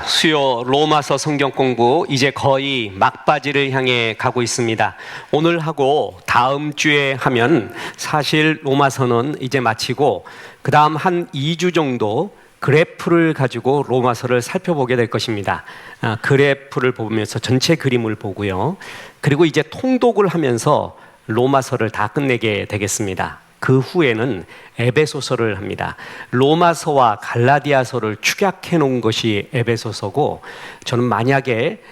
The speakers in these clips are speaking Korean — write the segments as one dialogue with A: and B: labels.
A: 수요 로마서 성경 공부 이제 거의 막바지를 향해 가고 있습니다. 오늘 하고 다음 주에 하면 사실 로마서는 이제 마치고 그 다음 한 2주 정도 그래프를 가지고 로마서를 살펴보게 될 것입니다. 그래프를 보면서 전체 그림을 보고요. 그리고 이제 통독을 하면서 로마서를 다 끝내게 되겠습니다. 그 후에는 에베소서를 합니다. 로마서와 갈라디아서를 축약해 놓은 것이 에베소서고, 저는 만약에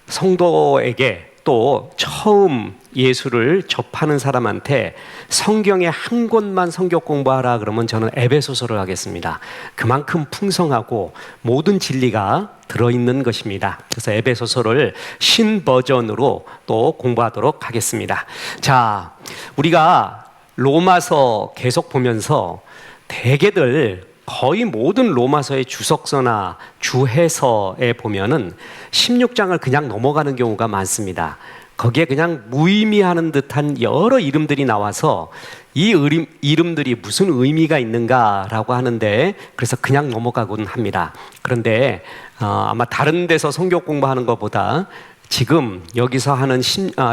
A: 성도에게 또 처음 예수를 접하는 사람한테 성경의 한 권만 성경 공부하라 그러면 저는 에베소서를 하겠습니다. 그만큼 풍성하고 모든 진리가 들어있는 것입니다. 그래서 에베소서를 신버전으로 또 공부하도록 하겠습니다. 자, 우리가 로마서 계속 보면서 대개들 거의 모든 로마서의 주석서나 주해서에 보면은 16장을 그냥 넘어가는 경우가 많습니다. 거기에 그냥 무의미하는 듯한 여러 이름들이 나와서 이 이름들이 무슨 의미가 있는가라고 하는데, 그래서 그냥 넘어가곤 합니다. 그런데 아마 다른 데서 성경 공부하는 것보다 지금 여기서 하는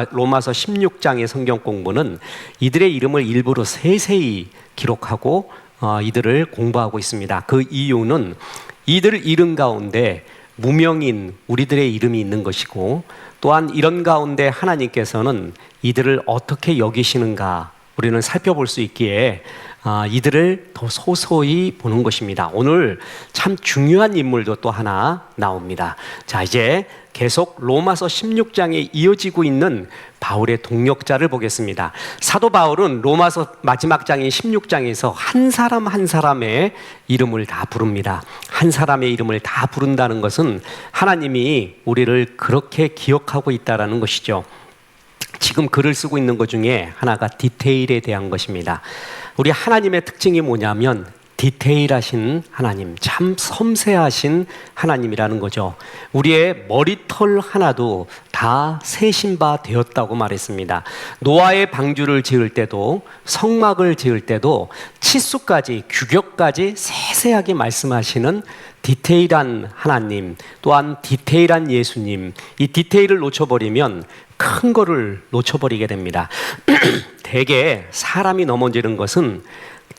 A: 로마서 16장의 성경 공부는 이들의 이름을 일부러 세세히 기록하고 이들을 공부하고 있습니다. 그 이유는 이들 이름 가운데 무명인 우리들의 이름이 있는 것이고, 또한 이런 가운데 하나님께서는 이들을 어떻게 여기시는가 우리는 살펴볼 수 있기에 이들을 더 소소히 보는 것입니다. 오늘 참 중요한 인물도 또 하나 나옵니다. 자, 이제 계속 로마서 16장에 이어지고 있는 바울의 동역자를 보겠습니다. 사도 바울은 로마서 마지막 장인 16장에서 한 사람 한 사람의 이름을 다 부릅니다. 한 사람의 이름을 다 부른다는 것은 하나님이 우리를 그렇게 기억하고 있다는 것이죠. 지금 글을 쓰고 있는 것 중에 하나가 디테일에 대한 것입니다. 우리 하나님의 특징이 뭐냐면 디테일하신 하나님, 참 섬세하신 하나님이라는 거죠. 우리의 머리털 하나도 다 세신 바 되었다고 말했습니다. 노아의 방주를 지을 때도, 성막을 지을 때도 치수까지, 규격까지 세세하게 말씀하시는 디테일한 하나님, 또한 디테일한 예수님. 이 디테일을 놓쳐버리면 큰 거를 놓쳐버리게 됩니다. 대개 사람이 넘어지는 것은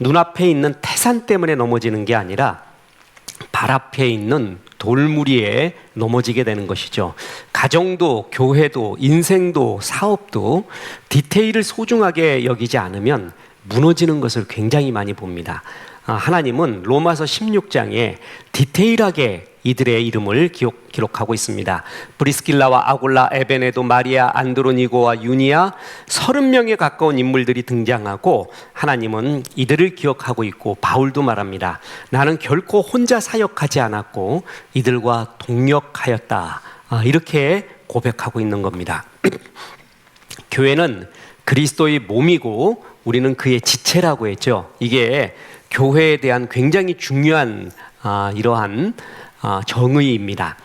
A: 눈앞에 있는 태산 때문에 넘어지는 게 아니라 발 앞에 있는 돌무리에 넘어지게 되는 것이죠. 가정도, 교회도, 인생도, 사업도 디테일을 소중하게 여기지 않으면 무너지는 것을 굉장히 많이 봅니다. 하나님은 로마서 16장에 디테일하게 이들의 이름을 기록하고 있습니다. 브리스길라와 아굴라, 에베네도, 마리아, 안드로니고와 유니아 30명에 가까운 인물들이 등장하고 하나님은 이들을 기억하고 있고, 바울도 말합니다. 나는 결코 혼자 사역하지 않았고 이들과 동역하였다. 이렇게 고백하고 있는 겁니다. 교회는 그리스도의 몸이고 우리는 그의 지체라고 했죠. 이게 교회에 대한 굉장히 중요한 이러한 정의입니다.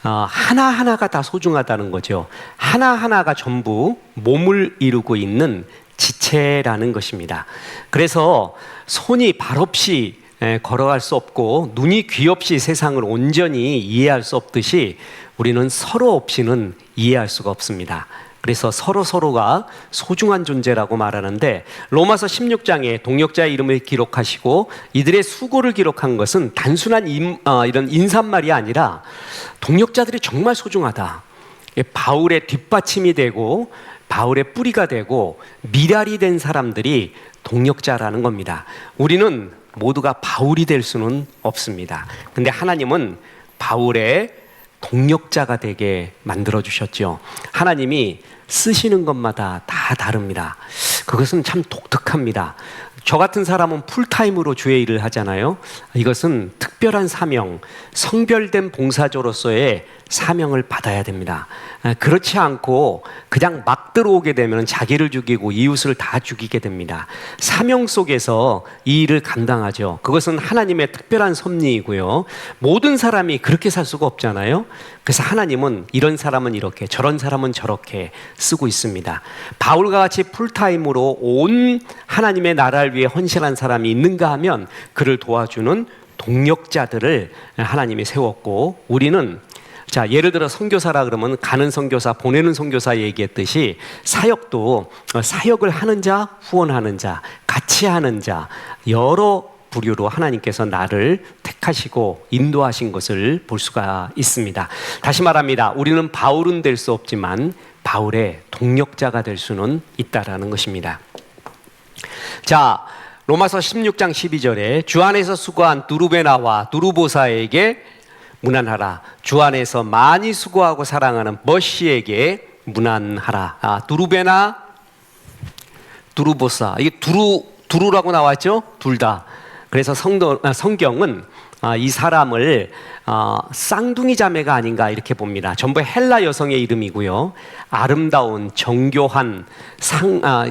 A: 하나하나가 다 소중하다는 거죠. 하나하나가 전부 몸을 이루고 있는 지체라는 것입니다. 그래서 손이 발 없이 걸어갈 수 없고 눈이 귀 없이 세상을 온전히 이해할 수 없듯이 우리는 서로 없이는 이해할 수가 없습니다. 그래서 서로가 소중한 존재라고 말하는데, 로마서 16장에 동역자의 이름을 기록하시고 이들의 수고를 기록한 것은 단순한 이런 인사말이 아니라 동역자들이 정말 소중하다. 바울의 뒷받침이 되고 바울의 뿌리가 되고 미랄이 된 사람들이 동역자라는 겁니다. 우리는 모두가 바울이 될 수는 없습니다. 근데 하나님은 바울의 동역자가 되게 만들어주셨죠. 하나님이 쓰시는 것마다 다 다릅니다. 그것은 참 독특합니다. 저 같은 사람은 풀타임으로 주의 일을 하잖아요. 이것은 특별한 사명, 성별된 봉사자로서의 사명을 받아야 됩니다. 그렇지 않고 그냥 막 들어오게 되면 자기를 죽이고 이웃을 다 죽이게 됩니다. 사명 속에서 이 일을 감당하죠. 그것은 하나님의 특별한 섭리이고요. 모든 사람이 그렇게 살 수가 없잖아요. 그래서 하나님은 이런 사람은 이렇게, 저런 사람은 저렇게 쓰고 있습니다. 바울과 같이 풀타임으로 온 하나님의 나라를 위해 헌신한 사람이 있는가 하면 그를 도와주는 동력자들을 하나님이 세웠고, 우리는 자, 예를 들어 선교사라 그러면 가는 선교사, 보내는 선교사 얘기했듯이 사역도 사역을 하는 자, 후원하는 자, 같이 하는 자, 여러 부류로 하나님께서 나를 택하시고 인도하신 것을 볼 수가 있습니다. 다시 말합니다. 우리는 바울은 될 수 없지만 바울의 동력자가 될 수는 있다라는 것입니다. 자, 로마서 16장 12절에 주 안에서 수고한 두루베나와 두루보사에게 문안하라. 주 안에서 많이 수고하고 사랑하는 머시에게 문안하라. 두루베나, 두루보사. 이게 두루라고 나왔죠? 둘 다. 그래서 성경은 이 사람을 쌍둥이 자매가 아닌가 이렇게 봅니다. 전부 헬라 여성의 이름이고요. 아름다운, 정교한,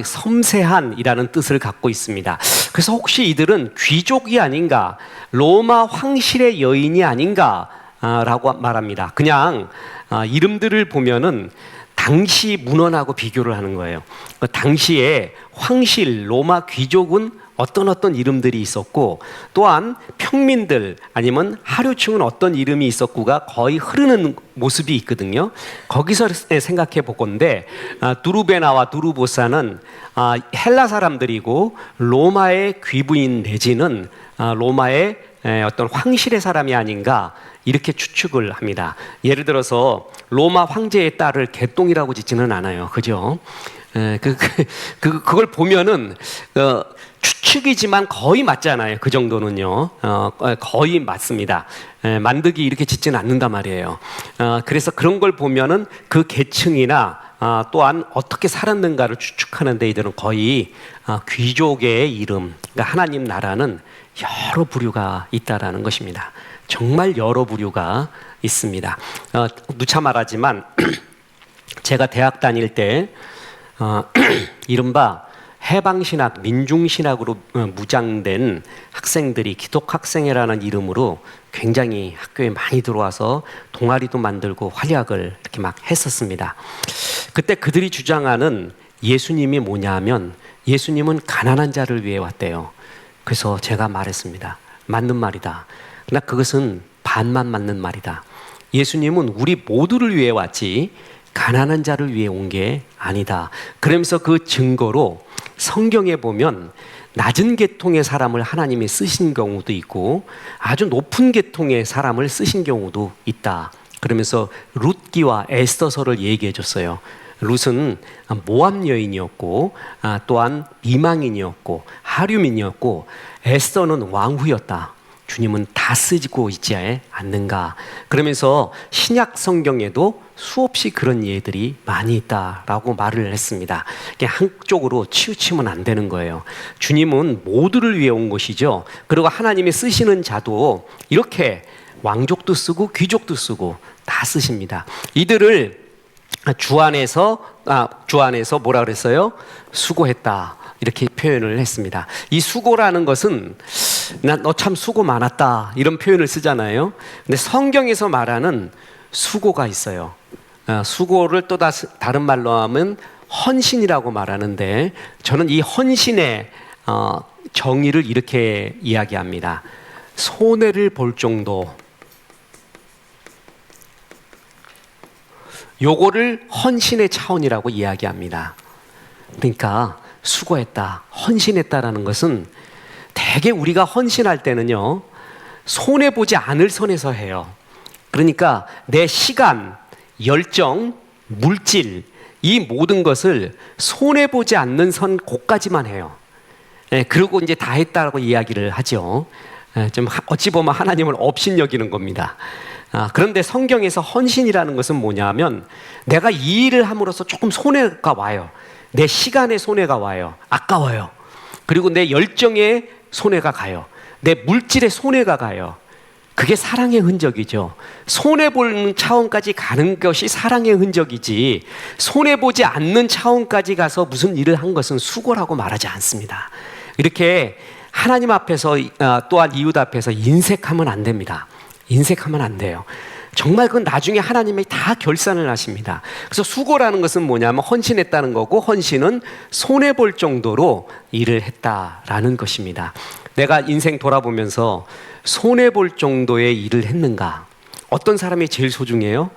A: 섬세한이라는 뜻을 갖고 있습니다. 그래서 혹시 이들은 귀족이 아닌가, 로마 황실의 여인이 아닌가 라고 말합니다. 그냥 이름들을 보면은 당시 문헌하고 비교를 하는 거예요. 당시에 황실, 로마 귀족은 어떤 이름들이 있었고, 또한 평민들 아니면 하류층은 어떤 이름이 있었고가 거의 흐르는 모습이 있거든요. 거기서 생각해 보건데, 두루베나와 두루보사는 헬라 사람들이고 로마의 귀부인 내지는 로마의 어떤 황실의 사람이 아닌가 이렇게 추측을 합니다. 예를 들어서 로마 황제의 딸을 개똥이라고 짓지는 않아요. 그죠? 그걸 보면은 추측이지만 거의 맞잖아요. 그 정도는요. 거의 맞습니다. 만드기 이렇게 짓지는 않는단 말이에요. 그래서 그런 걸 보면은 그 계층이나 또한 어떻게 살았는가를 추측하는 데 이들은 거의 귀족의 이름, 그러니까 하나님 나라는 여러 부류가 있다라는 것입니다. 정말 여러 부류가 있습니다. 누차 말하지만 제가 대학 다닐 때 이른바 해방신학, 민중신학으로 무장된 학생들이 기독학생회라는 이름으로 굉장히 학교에 많이 들어와서 동아리도 만들고 활약을 이렇게 막 했었습니다. 그때 그들이 주장하는 예수님이 뭐냐 하면 예수님은 가난한 자를 위해 왔대요. 그래서 제가 말했습니다. 맞는 말이다. 그러나 그것은 반만 맞는 말이다. 예수님은 우리 모두를 위해 왔지 가난한 자를 위해 온 게 아니다. 그러면서 그 증거로 성경에 보면 낮은 계통의 사람을 하나님이 쓰신 경우도 있고 아주 높은 계통의 사람을 쓰신 경우도 있다. 그러면서 룻기와 에스더서를 얘기해 줬어요. 룻은 모압 여인이었고 또한 이방인이었고 하류민이었고 에스더는 왕후였다. 주님은 다 쓰고 있지 않는가. 그러면서 신약 성경에도 수없이 그런 예들이 많이 있다라고 말을 했습니다. 한쪽으로 치우치면 안 되는 거예요. 주님은 모두를 위해 온 것이죠. 그리고 하나님이 쓰시는 자도 이렇게 왕족도 쓰고 귀족도 쓰고 다 쓰십니다. 이들을 주 안에서 뭐라 그랬어요? 수고했다. 이렇게 표현을 했습니다. 이 수고라는 것은 너 참 수고 많았다 이런 표현을 쓰잖아요. 근데 성경에서 말하는 수고가 있어요. 수고를 또 다른 말로 하면 헌신이라고 말하는데 저는 이 헌신의 정의를 이렇게 이야기합니다. 손해를 볼 정도, 요거를 헌신의 차원이라고 이야기합니다. 그러니까 수고했다, 헌신했다라는 것은 대개 우리가 헌신할 때는요, 손해보지 않을 선에서 해요. 그러니까 내 시간, 열정, 물질, 이 모든 것을 손해보지 않는 선 곳까지만 해요. 그리고 이제 다 했다라고 이야기를 하죠. 좀 어찌 보면 하나님을 업신여기는 겁니다. 그런데 성경에서 헌신이라는 것은 뭐냐면 내가 이 일을 함으로써 조금 손해가 와요. 내 시간에 손해가 와요. 아까워요. 그리고 내 열정에 손해가 가요. 내 물질에 손해가 가요. 그게 사랑의 흔적이죠. 손해보는 차원까지 가는 것이 사랑의 흔적이지 손해보지 않는 차원까지 가서 무슨 일을 한 것은 수고라고 말하지 않습니다. 이렇게 하나님 앞에서 또한 이웃 앞에서 인색하면 안 됩니다. 인색하면 안 돼요. 정말 그건 나중에 하나님이 다 결산을 하십니다. 그래서 수고라는 것은 뭐냐면 헌신했다는 거고 헌신은 손해볼 정도로 일을 했다라는 것입니다. 내가 인생 돌아보면서 손해볼 정도의 일을 했는가? 어떤 사람이 제일 소중해요?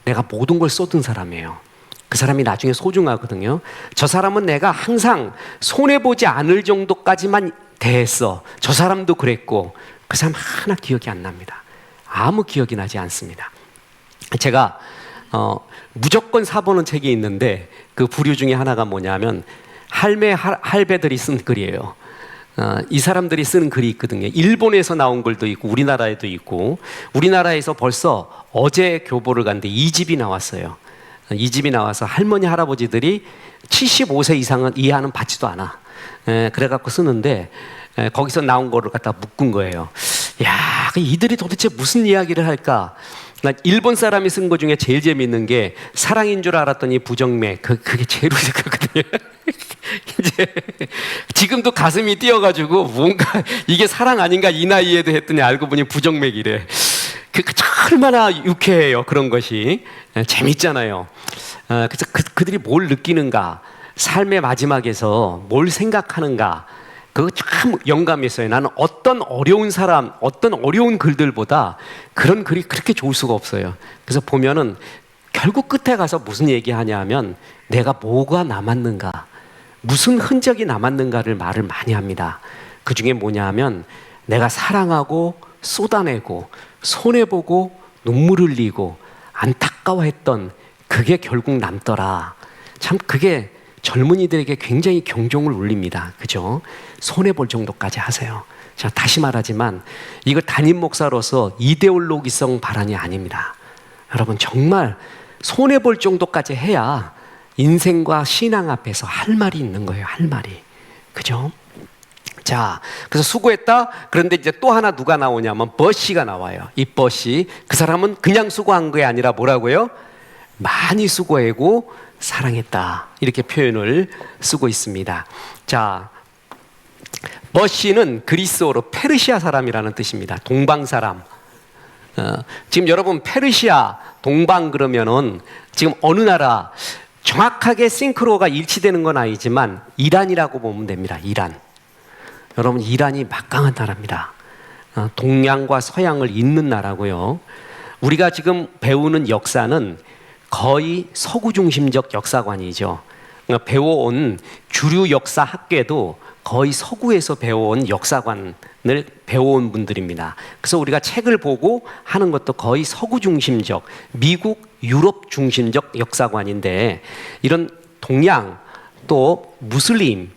A: 내가 모든 걸 쏟은 사람이에요. 그 사람이 나중에 소중하거든요. 저 사람은 내가 항상 손해보지 않을 정도까지만 대했어. 저 사람도 그랬고, 그 사람 하나 기억이 안 납니다. 아무 기억이 나지 않습니다. 제가 무조건 사보는 책이 있는데 그 부류 중에 하나가 뭐냐면 할배들이 쓴 글이에요. 이 사람들이 쓰는 글이 있거든요. 일본에서 나온 글도 있고 우리나라에도 있고, 우리나라에서 벌써 어제 교보를 갔는데 2집이 나왔어요. 2집이 나와서 할머니 할아버지들이 75세 이하는 받지도 않아. 그래갖고 쓰는데 거기서 나온 거를 갖다 묶은 거예요. 야, 이들이 도대체 무슨 이야기를 할까? 난 일본 사람이 쓴 거 중에 제일 재밌는 게 사랑인 줄 알았더니 부정맥. 그게 제일 웃겼거든요. 이제 지금도 가슴이 뛰어가지고 뭔가 이게 사랑 아닌가 이 나이에도 했더니 알고 보니 부정맥이래. 얼마나 유쾌해요, 그런 것이. 재밌잖아요. 그래서 그들이 뭘 느끼는가, 삶의 마지막에서 뭘 생각하는가, 그거 참 영감이 있어요. 나는 어떤 어려운 사람, 어떤 어려운 글들보다 그런 글이 그렇게 좋을 수가 없어요. 그래서 보면은 결국 끝에 가서 무슨 얘기하냐 하면 내가 뭐가 남았는가, 무슨 흔적이 남았는가를 말을 많이 합니다. 그 중에 뭐냐 하면 내가 사랑하고 쏟아내고 손해보고 눈물 흘리고 안타까워했던 그게 결국 남더라. 참 그게 젊은이들에게 굉장히 경종을 울립니다. 그죠? 손해볼 정도까지 하세요. 자, 다시 말하지만 이거 담임 목사로서 이데올로기성 발언이 아닙니다. 여러분 정말 손해볼 정도까지 해야 인생과 신앙 앞에서 할 말이 있는 거예요. 할 말이. 그죠? 자, 그래서 수고했다. 그런데 이제 또 하나 누가 나오냐면 버시가 나와요. 이 버시. 그 사람은 그냥 수고한 게 아니라 뭐라고요? 많이 수고하고 사랑했다. 이렇게 표현을 쓰고 있습니다. 자, 버시는 그리스어로 페르시아 사람이라는 뜻입니다. 동방 사람. 지금 여러분 페르시아, 동방 그러면은 지금 어느 나라, 정확하게 싱크로가 일치되는 건 아니지만 이란이라고 보면 됩니다. 이란. 여러분 이란이 막강한 나라입니다. 동양과 서양을 잇는 나라고요. 우리가 지금 배우는 역사는 거의 서구 중심적 역사관이죠. 배워온 주류 역사 학계도 거의 서구에서 배워온 역사관을 배워온 분들입니다. 그래서 우리가 책을 보고 하는 것도 거의 서구 중심적, 미국, 유럽 중심적 역사관인데 이런 동양 또 무슬림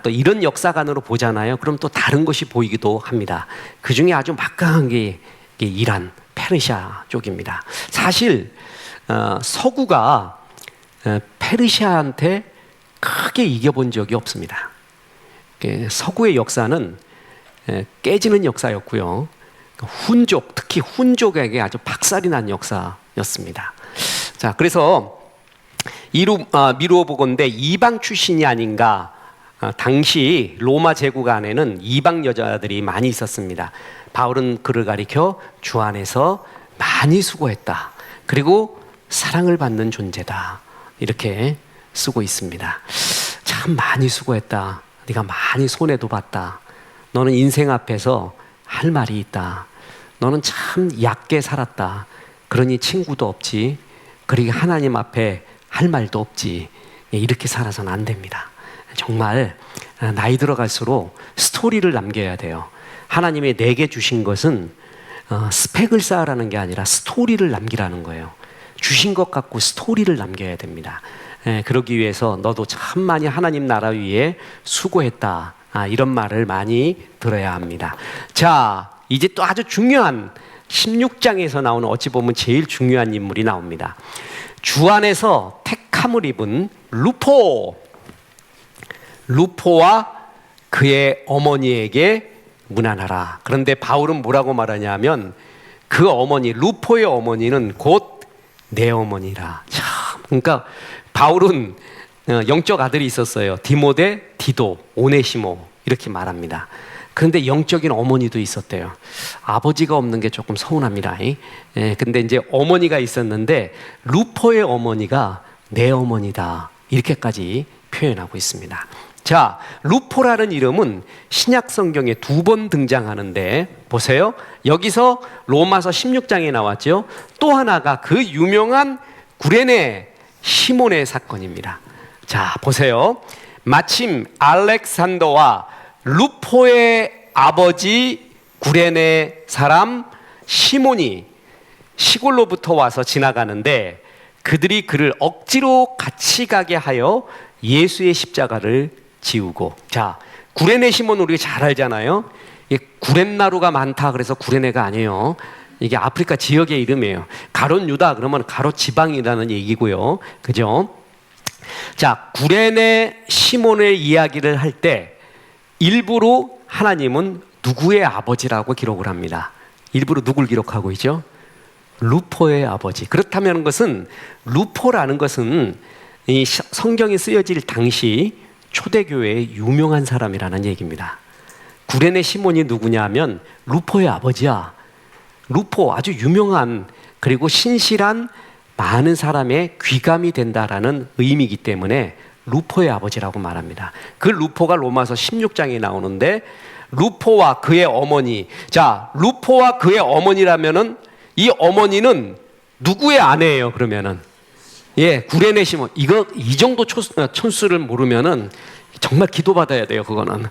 A: 또 이런 역사관으로 보잖아요. 그럼 또 다른 것이 보이기도 합니다. 그 중에 아주 막강한 게 이란, 페르시아 쪽입니다. 사실 서구가 페르시아한테 크게 이겨본 적이 없습니다. 서구의 역사는 깨지는 역사였고요. 훈족, 특히 훈족에게 아주 박살이 난 역사였습니다. 자, 그래서 미루어 보건대 이방 출신이 아닌가. 당시 로마 제국 안에는 이방 여자들이 많이 있었습니다. 바울은 그를 가리켜 주 안에서 많이 수고했다. 그리고 사랑을 받는 존재다. 이렇게 쓰고 있습니다. 참 많이 수고했다. 네가 많이 손해도 봤다. 너는 인생 앞에서 할 말이 있다. 너는 참 얕게 살았다. 그러니 친구도 없지. 그리고 하나님 앞에 할 말도 없지. 이렇게 살아서는 안 됩니다. 정말 나이 들어갈수록 스토리를 남겨야 돼요. 하나님이 내게 주신 것은 스펙을 쌓으라는 게 아니라 스토리를 남기라는 거예요. 주신 것 갖고 스토리를 남겨야 됩니다. 그러기 위해서 너도 참 많이 하나님 나라 위에 수고했다. 이런 말을 많이 들어야 합니다. 자, 이제 또 아주 중요한 16장에서 나오는 어찌 보면 제일 중요한 인물이 나옵니다. 주 안에서 택함을 입은 루포와 그의 어머니에게 문안하라. 그런데 바울은 뭐라고 말하냐면 그 어머니, 루포의 어머니는 곧 내 어머니라. 참, 그러니까 바울은 영적 아들이 있었어요. 디모데, 디도, 오네시모 이렇게 말합니다. 그런데 영적인 어머니도 있었대요. 아버지가 없는 게 조금 서운합니다. 근데 이제 어머니가 있었는데 루포의 어머니가 내 어머니다. 이렇게까지 표현하고 있습니다. 자, 루포라는 이름은 신약 성경에 2번 등장하는데 보세요. 여기서 로마서 16장에 나왔죠. 또 하나가 그 유명한 구레네 시몬의 사건입니다. 자, 보세요. 마침 알렉산더와 루포의 아버지 구레네 사람 시몬이 시골로부터 와서 지나가는데 그들이 그를 억지로 같이 가게 하여 예수의 십자가를 지우고. 자, 구레네 시몬 우리가 잘 알잖아요. 구렛나루가 많다 그래서 구레네가 아니에요. 이게 아프리카 지역의 이름이에요. 가롯 유다 그러면 가롯 지방이라는 얘기고요. 그죠? 자, 구레네 시몬의 이야기를 할 때 일부러 하나님은 누구의 아버지라고 기록을 합니다. 일부러 누굴 기록하고 있죠? 루포의 아버지. 그렇다면 그것은 루포라는 것은 이 성경이 쓰여질 당시 초대교회의 유명한 사람이라는 얘기입니다. 구레네 시몬이 누구냐면 루포의 아버지야. 루포 아주 유명한 그리고 신실한 많은 사람의 귀감이 된다라는 의미이기 때문에 루포의 아버지라고 말합니다. 그 루포가 로마서 16장에 나오는데 루포와 그의 어머니. 자, 루포와 그의 어머니라면은 이 어머니는 누구의 아내예요? 그러면은 구레네 시몬. 이 정도 촌수를 모르면은 정말 기도받아야 돼요. 그거는.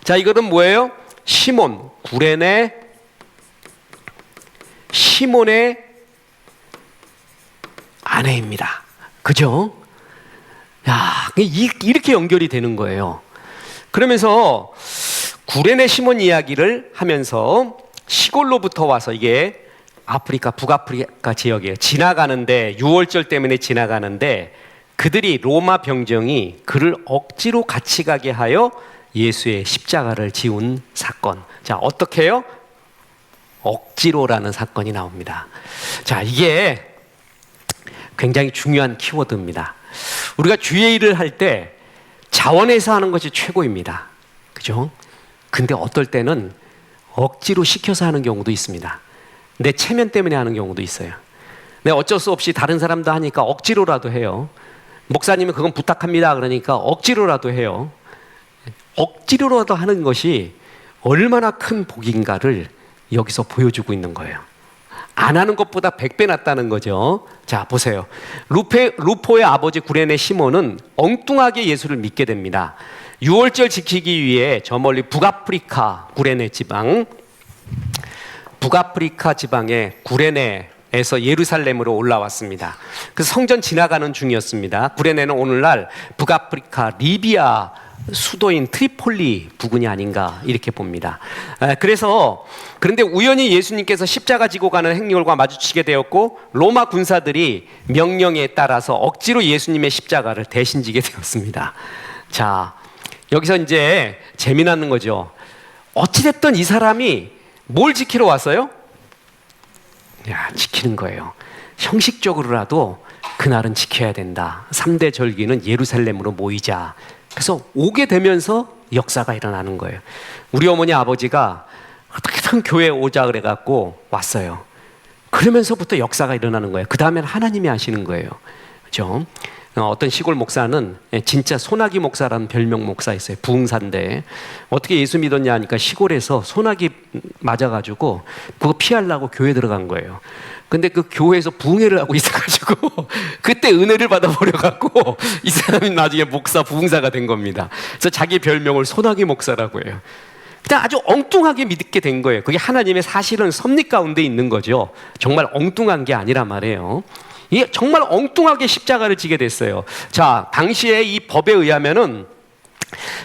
A: 자, 이거는 뭐예요? 시몬, 구레네 시몬의 아내입니다. 그죠? 야, 이렇게 연결이 되는 거예요. 그러면서 구레네 시몬 이야기를 하면서 시골로부터 와서 이게 아프리카, 북아프리카 지역이에요. 지나가는데, 유월절 때문에 지나가는데 그들이 로마 병정이 그를 억지로 같이 가게 하여 예수의 십자가를 지운 사건. 자, 어떻게 해요? 억지로라는 사건이 나옵니다. 자, 이게 굉장히 중요한 키워드입니다. 우리가 주의 일을 할 때 자원해서 하는 것이 최고입니다. 그죠? 근데 어떨 때는 억지로 시켜서 하는 경우도 있습니다. 내 체면 때문에 하는 경우도 있어요. 내가 어쩔 수 없이 다른 사람도 하니까 억지로라도 해요. 목사님이 그건 부탁합니다. 그러니까 억지로라도 해요. 억지로라도 하는 것이 얼마나 큰 복인가를 여기서 보여주고 있는 거예요. 안 하는 것보다 100배 낫다는 거죠. 자, 보세요. 루포의 아버지 구레네 시몬은 엉뚱하게 예수를 믿게 됩니다. 유월절 지키기 위해 저 멀리 북아프리카 구레네 지방, 북아프리카 지방의 구레네에서 예루살렘으로 올라왔습니다. 그 성전 지나가는 중이었습니다. 구레네는 오늘날 북아프리카 리비아 수도인 트리폴리 부근이 아닌가 이렇게 봅니다. 그런데 우연히 예수님께서 십자가 지고 가는 행렬과 마주치게 되었고 로마 군사들이 명령에 따라서 억지로 예수님의 십자가를 대신 지게 되었습니다. 자, 여기서 이제 재미나는 거죠. 어찌됐든 이 사람이 뭘 지키러 왔어요? 지키는 거예요. 형식적으로라도 그날은 지켜야 된다. 3대 절기는 예루살렘으로 모이자. 그래서 오게 되면서 역사가 일어나는 거예요. 우리 어머니 아버지가 어떻게든 교회에 오자 그래갖고 왔어요. 그러면서부터 역사가 일어나는 거예요. 그 다음엔 하나님이 하시는 거예요. 그죠? 어떤 시골 목사는 진짜 소나기 목사라는 별명 목사 있어요. 부흥사인데 어떻게 예수 믿었냐 하니까 시골에서 소나기 맞아가지고 그거 피하려고 교회 들어간 거예요. 근데 그 교회에서 부흥회를 하고 있어가지고 그때 은혜를 받아버려갖고 이 사람이 나중에 목사 부흥사가 된 겁니다. 그래서 자기 별명을 소나기 목사라고 해요. 그냥 아주 엉뚱하게 믿게 된 거예요. 그게 하나님의 사실은 섭리 가운데 있는 거죠. 정말 엉뚱한 게 아니란 말이에요. 이게 정말 엉뚱하게 십자가를 지게 됐어요. 자, 당시에 이 법에 의하면은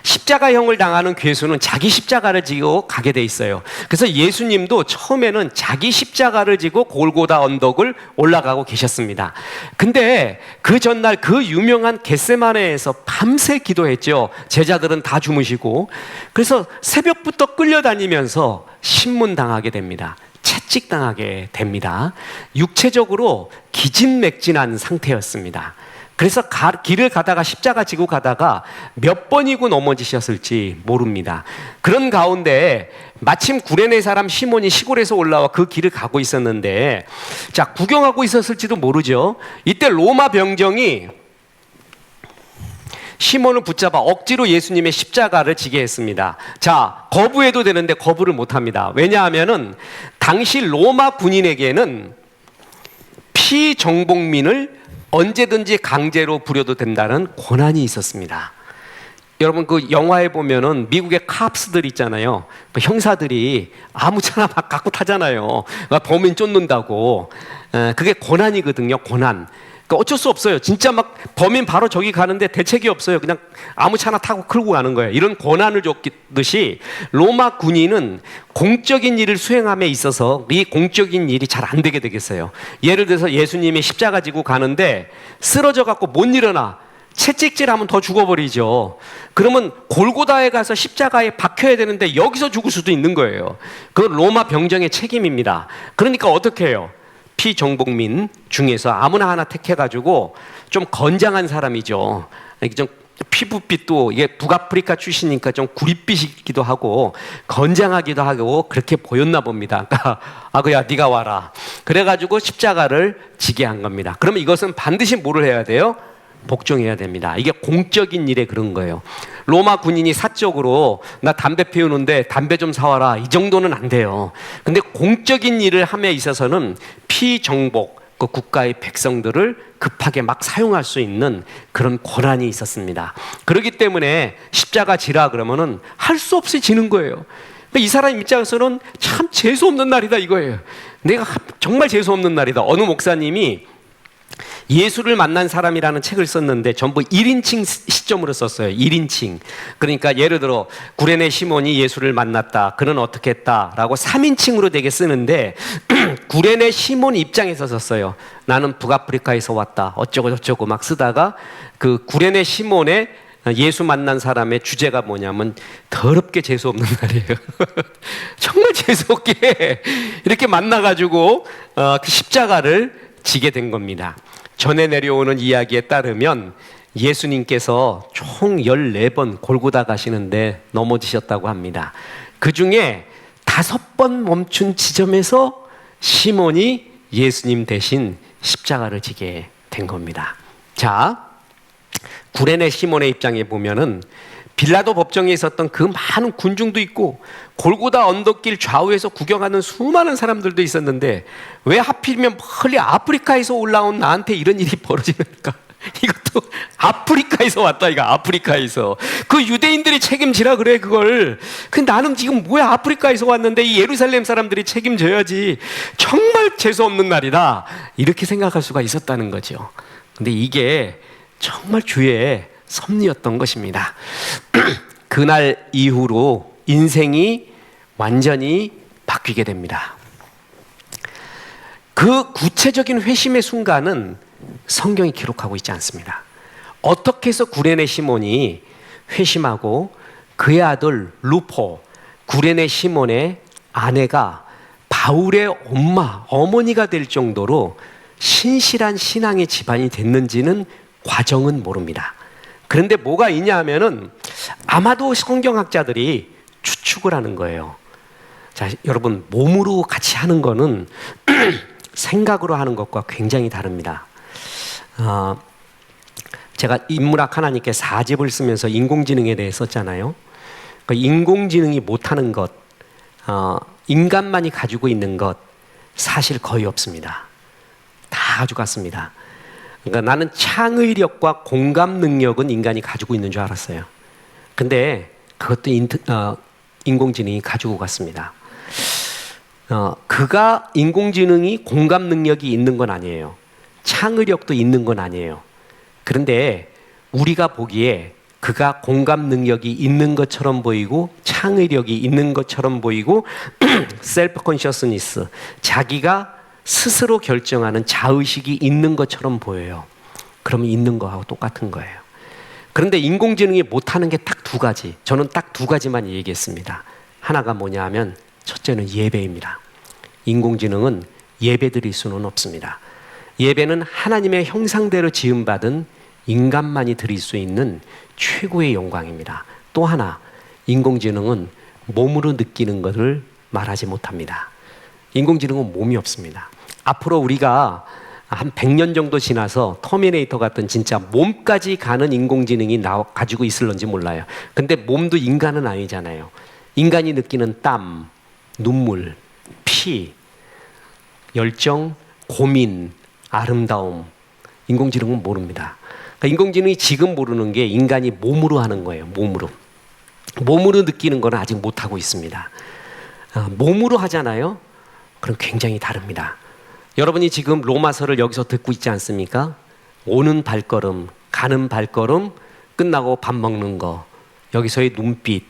A: 십자가형을 당하는 괴수는 자기 십자가를 지고 가게 돼 있어요. 그래서 예수님도 처음에는 자기 십자가를 지고 골고다 언덕을 올라가고 계셨습니다. 근데 그 전날 그 유명한 겟세마네에서 밤새 기도했죠. 제자들은 다 주무시고. 그래서 새벽부터 끌려다니면서 신문당하게 됩니다. 채찍당하게 됩니다. 육체적으로 기진맥진한 상태였습니다. 그래서 길을 가다가 십자가 지고 가다가 몇 번이고 넘어지셨을지 모릅니다. 그런 가운데 마침 구레네 사람 시몬이 시골에서 올라와 그 길을 가고 있었는데, 자, 구경하고 있었을지도 모르죠. 이때 로마 병정이 시몬을 붙잡아 억지로 예수님의 십자가를 지게 했습니다. 자, 거부해도 되는데 거부를 못합니다. 왜냐하면은 당시 로마 군인에게는 피정복민을 언제든지 강제로 부려도 된다는 권한이 있었습니다. 여러분, 그 영화에 보면은 미국의 캅스들 있잖아요. 그 형사들이 아무차나 막 갖고 타잖아요. 범인 쫓는다고. 그게 권한이거든요. 권한. 그러니까 어쩔 수 없어요. 진짜 막 범인 바로 저기 가는데 대책이 없어요. 그냥 아무차나 타고 끌고 가는 거예요. 이런 권한을 줬듯이 로마 군인은 공적인 일을 수행함에 있어서 이 공적인 일이 잘 안 되게 되겠어요. 예를 들어서 예수님이 십자가 지고 가는데 쓰러져 갖고 못 일어나. 채찍질하면 더 죽어버리죠. 그러면 골고다에 가서 십자가에 박혀야 되는데 여기서 죽을 수도 있는 거예요. 그건 로마 병정의 책임입니다. 그러니까 어떻게 해요? 피정복민 중에서 아무나 하나 택해가지고 좀 건장한 사람이죠. 좀 피부빛도 이게 북아프리카 출신이니까 좀 구릿빛이기도 하고 건장하기도 하고 그렇게 보였나 봅니다. 그러니까 아그야 네가 와라. 그래가지고 십자가를 지게 한 겁니다. 그러면 이것은 반드시 뭐를 해야 돼요? 복종해야 됩니다. 이게 공적인 일에 그런 거예요. 로마 군인이 사적으로 나 담배 피우는데 담배 좀 사와라 이 정도는 안 돼요. 근데 공적인 일을 함에 있어서는 피정복, 그 국가의 백성들을 급하게 막 사용할 수 있는 그런 권한이 있었습니다. 그렇기 때문에 십자가 지라 그러면은 할 수 없이 지는 거예요. 이 사람 입장에서는 참 재수 없는 날이다 이거예요. 내가 정말 재수 없는 날이다. 어느 목사님이 예수를 만난 사람이라는 책을 썼는데 전부 1인칭 시점으로 썼어요. 1인칭. 그러니까 예를 들어 구레네 시몬이 예수를 만났다. 그는 어떻게 했다라고 3인칭으로 되게 쓰는데 구레네 시몬 입장에서 썼어요. 나는 북아프리카에서 왔다. 어쩌고 저쩌고 막 쓰다가 그 구레네 시몬의 예수 만난 사람의 주제가 뭐냐면 더럽게 재수 없는 날이에요. 정말 재수 없게 이렇게 만나가지고 그 십자가를 지게 된 겁니다. 전에 내려오는 이야기에 따르면 예수님께서 총 14번 골고다 가시는데 넘어지셨다고 합니다. 그 중에 5번 멈춘 지점에서 시몬이 예수님 대신 십자가를 지게 된 겁니다. 자, 구레네 시몬의 입장에 보면은 빌라도 법정에 있었던 그 많은 군중도 있고 골고다 언덕길 좌우에서 구경하는 수많은 사람들도 있었는데 왜 하필이면 멀리 아프리카에서 올라온 나한테 이런 일이 벌어지는가? 이것도 아프리카에서 왔다 이거. 아프리카에서 그 유대인들이 책임지라 그래 그걸. 근데 나는 지금 뭐야 아프리카에서 왔는데 이 예루살렘 사람들이 책임져야지. 정말 재수 없는 날이다 이렇게 생각할 수가 있었다는 거죠. 근데 이게 정말 주의 섭리였던 것입니다. 그날 이후로 인생이 완전히 바뀌게 됩니다. 그 구체적인 회심의 순간은 성경이 기록하고 있지 않습니다. 어떻게 해서 구레네 시몬이 회심하고 그의 아들 루포, 구레네 시몬의 아내가 바울의 어머니가 될 정도로 신실한 신앙의 집안이 됐는지는 과정은 모릅니다. 그런데 뭐가 있냐 하면은 아마도 성경학자들이 추측을 하는 거예요. 자, 여러분 몸으로 같이 하는 거는 생각으로 하는 것과 굉장히 다릅니다. 제가 인문학 하나님께 4집을 쓰면서 인공지능에 대해 썼잖아요. 그 인공지능이 못하는 것, 인간만이 가지고 있는 것 사실 거의 없습니다. 다 가져갔습니다. 그러니까 나는 창의력과 공감 능력은 인간이 가지고 있는 줄 알았어요. 근데 그것도 인공지능이 가지고 갔습니다. 그가 인공지능이 공감 능력이 있는 건 아니에요. 창의력도 있는 건 아니에요. 그런데 우리가 보기에 그가 공감 능력이 있는 것처럼 보이고 창의력이 있는 것처럼 보이고 셀프 컨셔스니스, 자기가 스스로 결정하는 자의식이 있는 것처럼 보여요. 그러면 있는 거하고 똑같은 거예요. 그런데 인공지능이 못하는 게 딱 2가지. 저는 딱 2가지만 얘기했습니다. 하나가 뭐냐 하면 첫째는 예배입니다. 인공지능은 예배 드릴 수는 없습니다. 예배는 하나님의 형상대로 지음받은 인간만이 드릴 수 있는 최고의 영광입니다. 또 하나, 인공지능은 몸으로 느끼는 것을 말하지 못합니다. 인공지능은 몸이 없습니다. 앞으로 우리가 한 100년 정도 지나서 터미네이터 같은 진짜 몸까지 가는 인공지능이 가지고 있을런지 몰라요. 근데 몸도 인간은 아니잖아요. 인간이 느끼는 땀, 눈물, 피, 열정, 고민, 아름다움, 인공지능은 모릅니다. 그러니까 인공지능이 지금 모르는 게 인간이 몸으로 하는 거예요. 몸으로 느끼는 거는 아직 못하고 있습니다. 몸으로 하잖아요. 그럼 굉장히 다릅니다. 여러분이 지금 로마서를 여기서 듣고 있지 않습니까? 오는 발걸음, 가는 발걸음, 끝나고 밥 먹는 거, 여기서의 눈빛,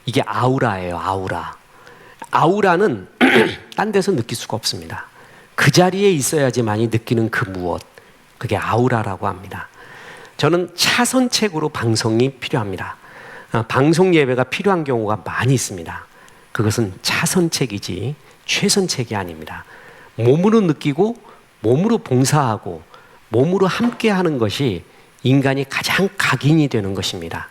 A: 이게 아우라예요. 아우라는 딴 데서 느낄 수가 없습니다. 그 자리에 있어야지만이 느끼는 그 무엇, 그게 아우라라고 합니다. 저는 차선책으로 방송이 필요합니다. 방송 예배가 필요한 경우가 많이 있습니다. 그것은 차선책이지 최선책이 아닙니다. 몸으로 느끼고 몸으로 봉사하고 몸으로 함께하는 것이 인간이 가장 각인이 되는 것입니다.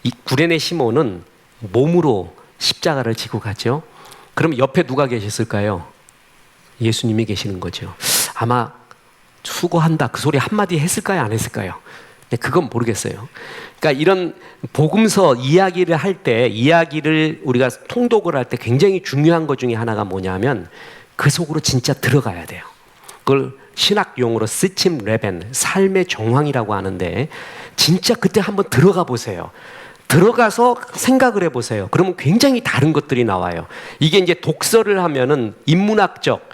A: 이 구레네 시몬은 몸으로 십자가를 지고 가죠. 그럼 옆에 누가 계셨을까요? 예수님이 계시는 거죠. 아마 수고한다 그 소리 한마디 했을까요? 안 했을까요? 네, 그건 모르겠어요. 그러니까 이런 복음서 이야기를 할 때, 이야기를 우리가 통독을 할 때 굉장히 중요한 것 중에 하나가 뭐냐면 그 속으로 진짜 들어가야 돼요. 그걸 신학 용어로 스침 레벤, 삶의 정황이라고 하는데 진짜 그때 한번 들어가 보세요. 들어가서 생각을 해보세요. 그러면 굉장히 다른 것들이 나와요. 이게 이제 독서를 하면은 인문학적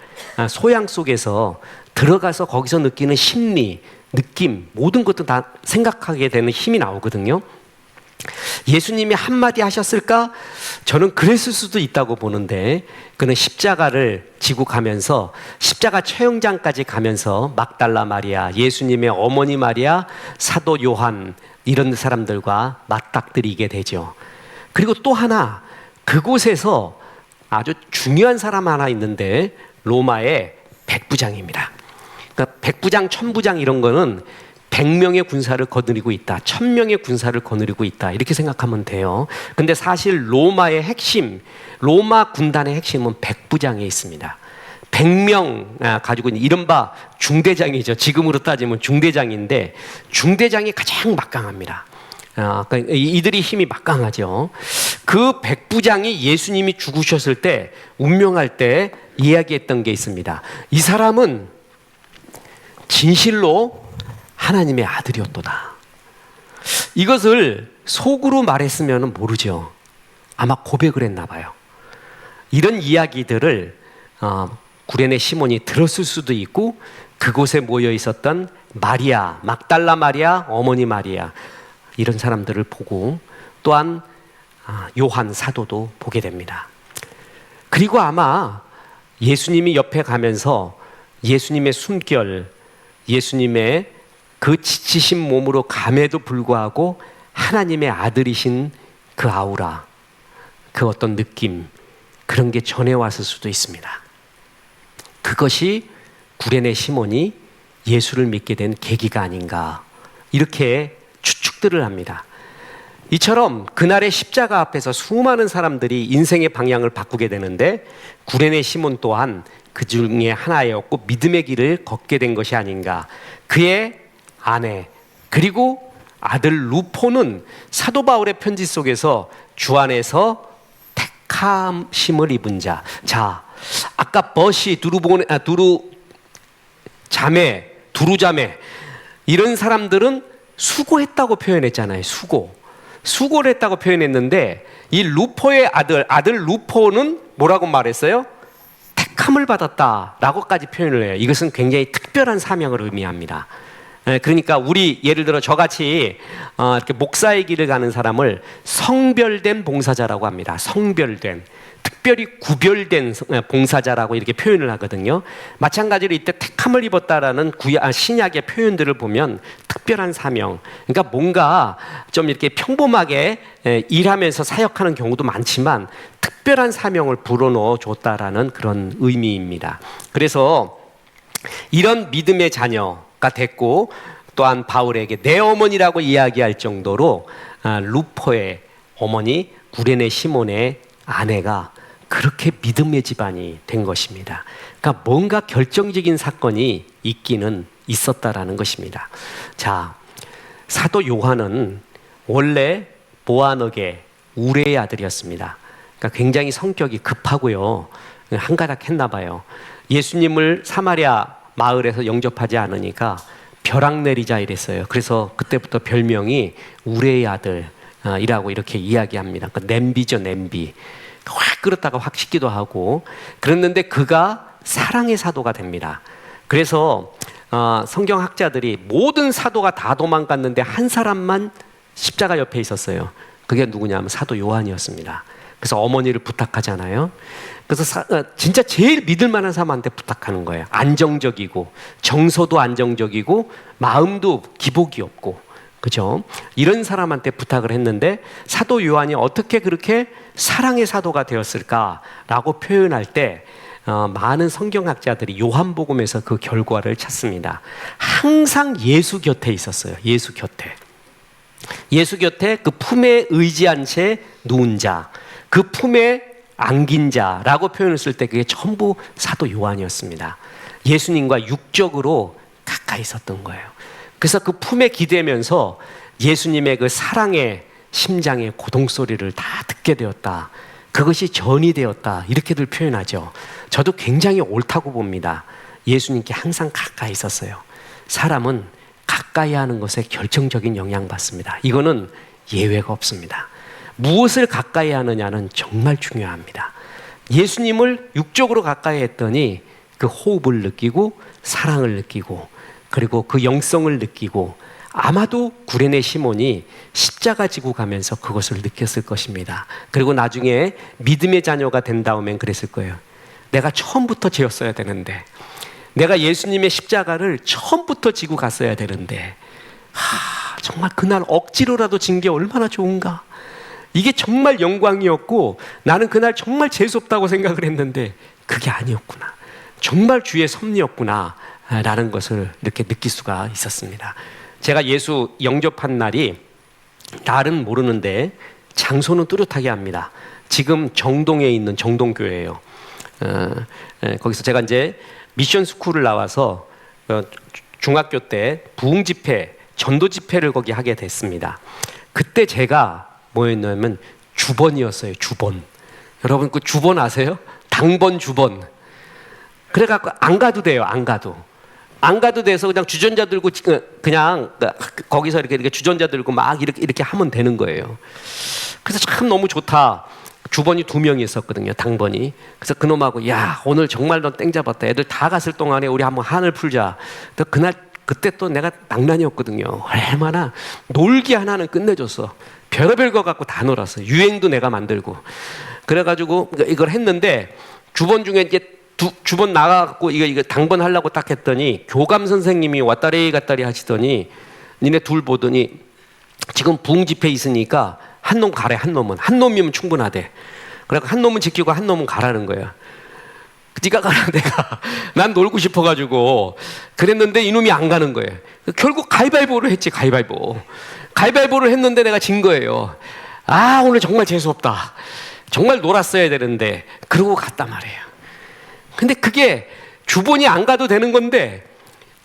A: 소양 속에서 들어가서 거기서 느끼는 심리, 느낌, 모든 것도 다 생각하게 되는 힘이 나오거든요. 예수님이 한마디 하셨을까? 저는 그랬을 수도 있다고 보는데 그는 십자가를 지고 가면서 십자가 처형장까지 가면서 막달라 마리아, 예수님의 어머니 마리아, 사도 요한 이런 사람들과 맞닥뜨리게 되죠. 그리고 또 하나 그곳에서 아주 중요한 사람 하나 있는데 로마의 백부장입니다. 그러니까 백부장, 천부장 이런 거는 100명의 군사를 거느리고 있다, 1000명의 군사를 거느리고 있다 이렇게 생각하면 돼요. 근데 사실 로마의 핵심, 로마 군단의 핵심은 백부장에 있습니다. 100명 가지고 있는 이른바 중대장이죠. 지금으로 따지면 중대장인데 중대장이 가장 막강합니다. 그러니까 이들이 힘이 막강하죠. 그 백부장이 예수님이 죽으셨을 때 운명할 때 이야기했던 게 있습니다. 이 사람은 진실로 하나님의 아들이었도다. 이것을 속으로 말했으면 모르죠. 아마 고백을 했나 봐요. 이런 이야기들을 구레네 시몬이 들었을 수도 있고 그곳에 모여 있었던 마리아, 막달라 마리아, 어머니 마리아 이런 사람들을 보고 또한 요한 사도도 보게 됩니다. 그리고 아마 예수님이 옆에 가면서 예수님의 숨결, 예수님의 그 지치신 몸으로 감에도 불구하고 하나님의 아들이신 그 아우라, 그 어떤 느낌, 그런 게 전해왔을 수도 있습니다. 그것이 구레네 시몬이 예수를 믿게 된 계기가 아닌가 이렇게 추측들을 합니다. 이처럼 그날의 십자가 앞에서 수많은 사람들이 인생의 방향을 바꾸게 되는데 구레네 시몬 또한 그 중에 하나였고 믿음의 길을 걷게 된 것이 아닌가. 그의 아내 그리고 아들 루포는 사도 바울의 편지 속에서 주 안에서 택함심을 입은 자. 자, 아까 버시 두루 자매 이런 사람들은 수고했다고 표현했잖아요. 수고를 했다고 표현했는데 이 루포의 아들 루포는 뭐라고 말했어요? 택함을 받았다라고까지 표현을 해요. 이것은 굉장히 특별한 사명을 의미합니다. 그러니까 우리 예를 들어 저같이 이렇게 목사의 길을 가는 사람을 성별된 봉사자라고 합니다. 성별된, 특별히 구별된 봉사자라고 이렇게 표현을 하거든요. 마찬가지로 이때 택함을 입었다라는 신약의 표현들을 보면 특별한 사명, 그러니까 뭔가 좀 이렇게 평범하게 일하면서 사역하는 경우도 많지만 특별한 사명을 불어넣어 줬다라는 그런 의미입니다. 그래서 이런 믿음의 자녀가 됐고 또한 바울에게 내 어머니라고 이야기할 정도로 루포의 어머니 구레네 시몬의 아내가 그렇게 믿음의 집안이 된 것입니다. 그러니까 뭔가 결정적인 사건이 있기는 있었다라는 것입니다. 자, 사도 요한은 원래 보아너게 우레의 아들이었습니다. 그러니까 굉장히 성격이 급하고요, 한가닥 했나 봐요. 예수님을 사마리아 마을에서 영접하지 않으니까 벼락 내리자 이랬어요. 그래서 그때부터 별명이 우레의 아들이라고 이렇게 이야기합니다. 그러니까 냄비죠, 냄비. 확 끓었다가 확 식기도 하고 그랬는데 그가 사랑의 사도가 됩니다. 그래서 성경학자들이 모든 사도가 다 도망갔는데 한 사람만 십자가 옆에 있었어요. 그게 누구냐면 사도 요한이었습니다. 그래서 어머니를 부탁하잖아요. 그래서 진짜 제일 믿을 만한 사람한테 부탁하는 거예요. 안정적이고 정서도 안정적이고 마음도 기복이 없고, 그죠? 이런 사람한테 부탁을 했는데 사도 요한이 어떻게 그렇게 사랑의 사도가 되었을까라고 표현할 때 많은 성경학자들이 요한복음에서 그 결과를 찾습니다. 항상 예수 곁에 있었어요. 예수 곁에. 예수 곁에 그 품에 의지한 채 누운 자, 그 품에 안긴 자라고 표현을 쓸 때 그게 전부 사도 요한이었습니다. 예수님과 육적으로 가까이 있었던 거예요. 그래서 그 품에 기대면서 예수님의 그 사랑의 심장의 고동소리를 다 듣게 되었다. 그것이 전이 되었다. 이렇게들 표현하죠. 저도 굉장히 옳다고 봅니다. 예수님께 항상 가까이 있었어요. 사람은 가까이 하는 것에 결정적인 영향을 받습니다. 이거는 예외가 없습니다. 무엇을 가까이 하느냐는 정말 중요합니다. 예수님을 육적으로 가까이 했더니 그 호흡을 느끼고 사랑을 느끼고 그리고 그 영성을 느끼고 아마도 구레네 시몬이 십자가 지고 가면서 그것을 느꼈을 것입니다. 그리고 나중에 믿음의 자녀가 된 다음엔 그랬을 거예요. 내가 처음부터 지었어야 되는데, 내가 예수님의 십자가를 처음부터 지고 갔어야 되는데, 정말 그날 억지로라도 진 게 얼마나 좋은가. 이게 정말 영광이었고 나는 그날 정말 재수없다고 생각을 했는데 그게 아니었구나. 정말 주의 섭리였구나 라는 것을 이렇게 느낄 수가 있었습니다. 제가 예수 영접한 날이, 날은 모르는데 장소는 뚜렷하게 합니다. 지금 정동에 있는 정동교회예요. 거기서 제가 이제 미션 스쿨을 나와서 중학교 때 부흥 집회, 전도 집회를 거기 하게 됐습니다. 그때 제가 뭐였냐면 주번이었어요. 주번. 여러분 그 주번 아세요? 당번 주번. 그래갖고 안 가도 돼요. 안 가도 돼서 그냥 주전자 들고 그냥 거기서 이렇게 주전자 들고 막 이렇게 하면 되는 거예요. 그래서 참 너무 좋다. 주번이 2명이 있었거든요. 당번이. 그래서 그놈하고 야 오늘 정말 넌 땡 잡았다. 애들 다 갔을 동안에 우리 한번 한을 풀자. 그때 또 내가 낭만이었거든요. 얼마나 놀기 하나는 끝내줬어. 별의별 거 갖고 다 놀았어. 유행도 내가 만들고. 그래가지고 이걸 했는데 주번 중에 이제 주번 나가갖고 이거 당번 하려고 딱 했더니 교감 선생님이 왔다리 갔다리 하시더니 니네 둘 보더니 지금 부흥 집회 있으니까 한 놈 가래. 한 놈이면 충분하대. 그래서 한 놈은 지키고 한 놈은 가라는 거야. 네가 가라. 난 놀고 싶어가지고 그랬는데 이놈이 안 가는 거예요. 결국 가위바위보를 했지. 가위바위보를 했는데 내가 진 거예요. 오늘 정말 재수없다. 정말 놀았어야 되는데 그러고 갔단 말이에요. 근데 그게 주번이 안 가도 되는 건데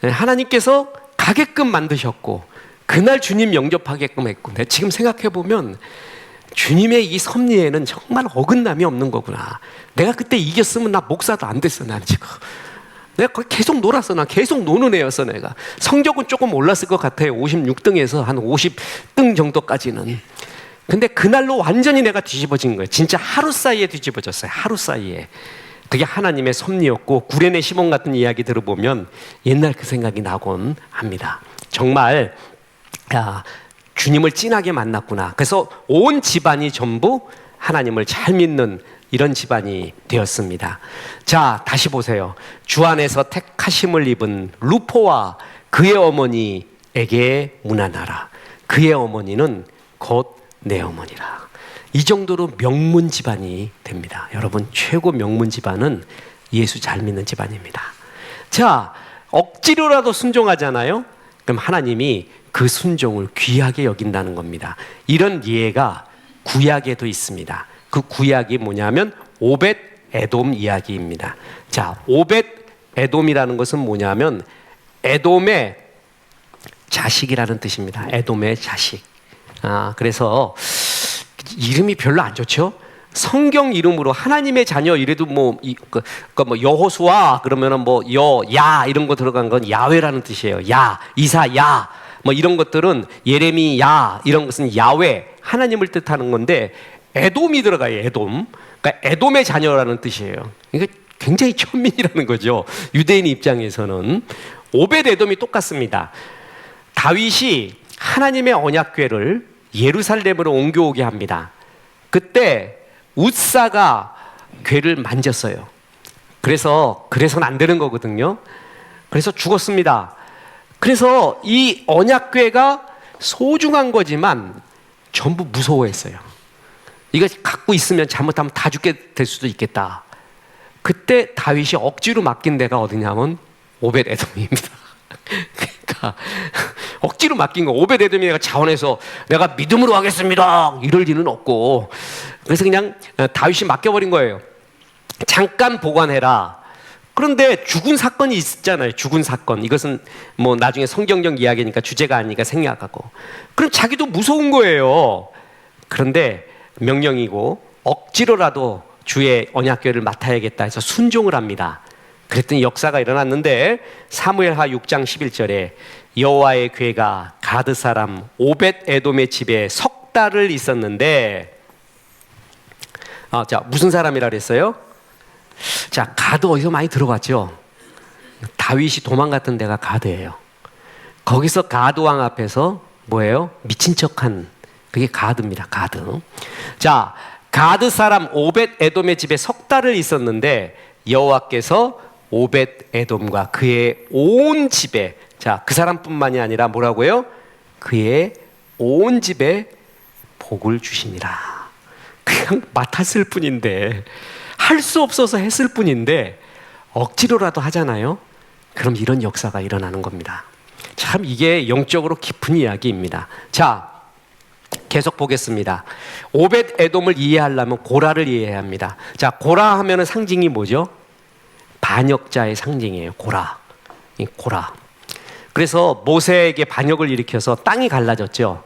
A: 하나님께서 가게끔 만드셨고 그날 주님 영접하게끔 했고, 지금 생각해보면 주님의 이 섭리에는 정말 어긋남이 없는 거구나. 내가 그때 이겼으면 나 목사도 안 됐어. 난 지금 내가 거기 계속 놀았어. 나 계속 노는 애였어. 내가 성적은 조금 올랐을 것 같아요. 56등에서 한 50등 정도까지는. 근데 그날로 완전히 내가 뒤집어진 거예요. 진짜 하루 사이에 뒤집어졌어요. 하루 사이에. 그게 하나님의 섭리였고, 구레네 시몬 같은 이야기 들어보면 옛날 그 생각이 나곤 합니다. 정말 주님을 진하게 만났구나. 그래서 온 집안이 전부 하나님을 잘 믿는 이런 집안이 되었습니다. 자, 다시 보세요. 주 안에서 택하심을 입은 루포와 그의 어머니에게 문안하라. 그의 어머니는 곧 내 어머니라. 이 정도로 명문 집안이 됩니다. 여러분, 최고 명문 집안은 예수 잘 믿는 집안입니다. 자, 억지로라도 순종하잖아요. 그럼 하나님이 그 순종을 귀하게 여긴다는 겁니다. 이런 예가 구약에도 있습니다. 그 구약이 뭐냐면 오벳 에돔 이야기입니다. 자, 오벳 에돔이라는 것은 뭐냐면 에돔의 자식이라는 뜻입니다. 에돔의 자식. 그래서 이름이 별로 안 좋죠? 성경 이름으로 하나님의 자녀 이래도 뭐 여호수아 그러면은 야 이런 거 들어간 건 야훼라는 뜻이에요. 야, 이사야 뭐 이런 것들은 예레미야 이런 것은 야훼 하나님을 뜻하는 건데 에돔이 들어가요. 에돔. 그러니까 에돔의 자녀라는 뜻이에요. 이게 굉장히 천민이라는 거죠. 유대인 입장에서는. 오벳 에돔이 똑같습니다. 다윗이 하나님의 언약궤를 예루살렘으로 옮겨오게 합니다. 그때 웃사가 궤를 만졌어요. 그래서는 안 되는 거거든요. 그래서 죽었습니다. 그래서 이 언약궤가 소중한 거지만 전부 무서워했어요. 이거 갖고 있으면 잘못하면 다 죽게 될 수도 있겠다. 그때 다윗이 억지로 맡긴 데가 어디냐면 오벳 에돔입니다. 그러니까 억지로 맡긴 거. 오벳 에돔이 내가 자원해서 내가 믿음으로 하겠습니다 이럴 리는 없고, 그래서 그냥 다윗이 맡겨버린 거예요. 잠깐 보관해라. 그런데 죽은 사건이 있잖아요. 죽은 사건. 이것은 뭐 나중에 성경적 이야기니까 주제가 아니니까 생략하고. 그럼 자기도 무서운 거예요. 그런데 명령이고 억지로라도 주의 언약궤를 맡아야겠다 해서 순종을 합니다. 그랬더니 역사가 일어났는데 사무엘하 6장 11절에 여호와의 궤가 가드 사람 오벳 에돔의 집에 석 달을 있었는데, 자, 무슨 사람이라 그랬어요? 자, 가드 어디서 많이 들어봤죠? 다윗이 도망갔던 데가 가드예요. 거기서 가드 왕 앞에서 뭐예요? 미친 척한 그게 가드입니다. 가드. 자, 가드 사람 오벳 에돔의 집에 석 달을 있었는데 여호와께서 오벳 에돔과 그의 온 집에, 자, 그 사람뿐만이 아니라 뭐라고요? 그의 온 집에 복을 주시니라. 그냥 맡았을 뿐인데, 할 수 없어서 했을 뿐인데 억지로라도 하잖아요. 그럼 이런 역사가 일어나는 겁니다. 참 이게 영적으로 깊은 이야기입니다. 자, 계속 보겠습니다. 오벳 에돔을 이해하려면 고라를 이해해야 합니다. 자, 고라 하면은 상징이 뭐죠? 반역자의 상징이에요. 고라. 고라. 그래서 모세에게 반역을 일으켜서 땅이 갈라졌죠.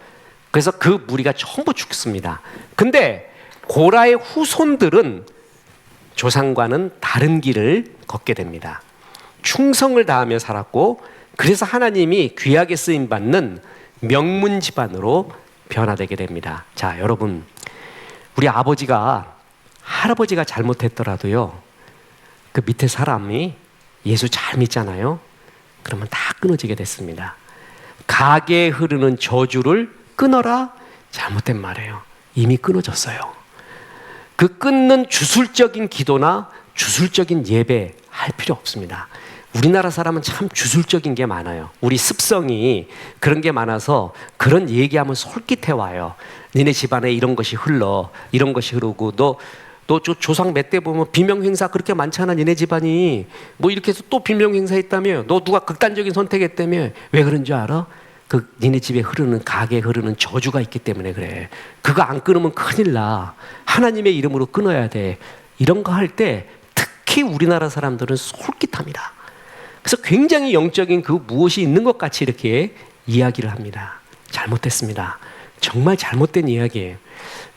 A: 그래서 그 무리가 전부 죽습니다. 근데 고라의 후손들은 조상과는 다른 길을 걷게 됩니다. 충성을 다하며 살았고, 그래서 하나님이 귀하게 쓰임받는 명문 집안으로 변화되게 됩니다. 자, 여러분, 우리 할아버지가 잘못했더라도요, 그 밑에 사람이 예수 잘 믿잖아요. 그러면 다 끊어지게 됐습니다. 가게에 흐르는 저주를 끊어라. 잘못된 말이에요. 이미 끊어졌어요. 그 끊는 주술적인 기도나 주술적인 예배 할 필요 없습니다. 우리나라 사람은 참 주술적인 게 많아요. 우리 습성이 그런 게 많아서 그런 얘기하면 솔깃해 와요. 니네 집안에 이런 것이 흘러, 이런 것이 흐르고, 너 조상 몇 대 보면 비명행사 그렇게 많잖아. 니네 집안이 뭐 이렇게 해서 또 비명행사 했다며. 너 누가 극단적인 선택했다며. 왜 그런 줄 알아? 그 니네 집에 흐르는, 가게에 흐르는 저주가 있기 때문에 그래. 그거 안 끊으면 큰일 나. 하나님의 이름으로 끊어야 돼. 이런 거 할 때 특히 우리나라 사람들은 솔깃합니다. 그래서 굉장히 영적인 그 무엇이 있는 것 같이 이렇게 이야기를 합니다. 잘못됐습니다. 정말 잘못된 이야기예요.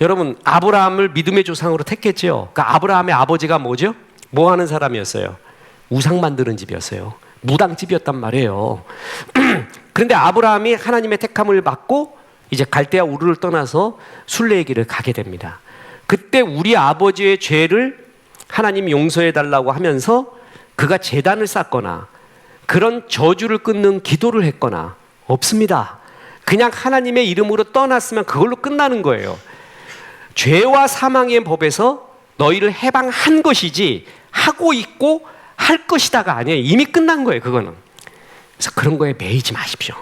A: 여러분, 아브라함을 믿음의 조상으로 택했죠. 그러니까 아브라함의 아버지가 뭐죠? 뭐 하는 사람이었어요? 우상 만드는 집이었어요. 무당집이었단 말이에요. 그런데 아브라함이 하나님의 택함을 받고 이제 갈대아 우르를 떠나서 순례의 길을 가게 됩니다. 그때 우리 아버지의 죄를 하나님이 용서해 달라고 하면서 그가 제단을 쌓거나 그런 저주를 끊는 기도를 했거나 없습니다. 그냥 하나님의 이름으로 떠났으면 그걸로 끝나는 거예요. 죄와 사망의 법에서 너희를 해방한 것이지 하고 있고 할 것이다가 아니에요. 이미 끝난 거예요. 그거는. 그래서 그런 거에 매이지 마십시오.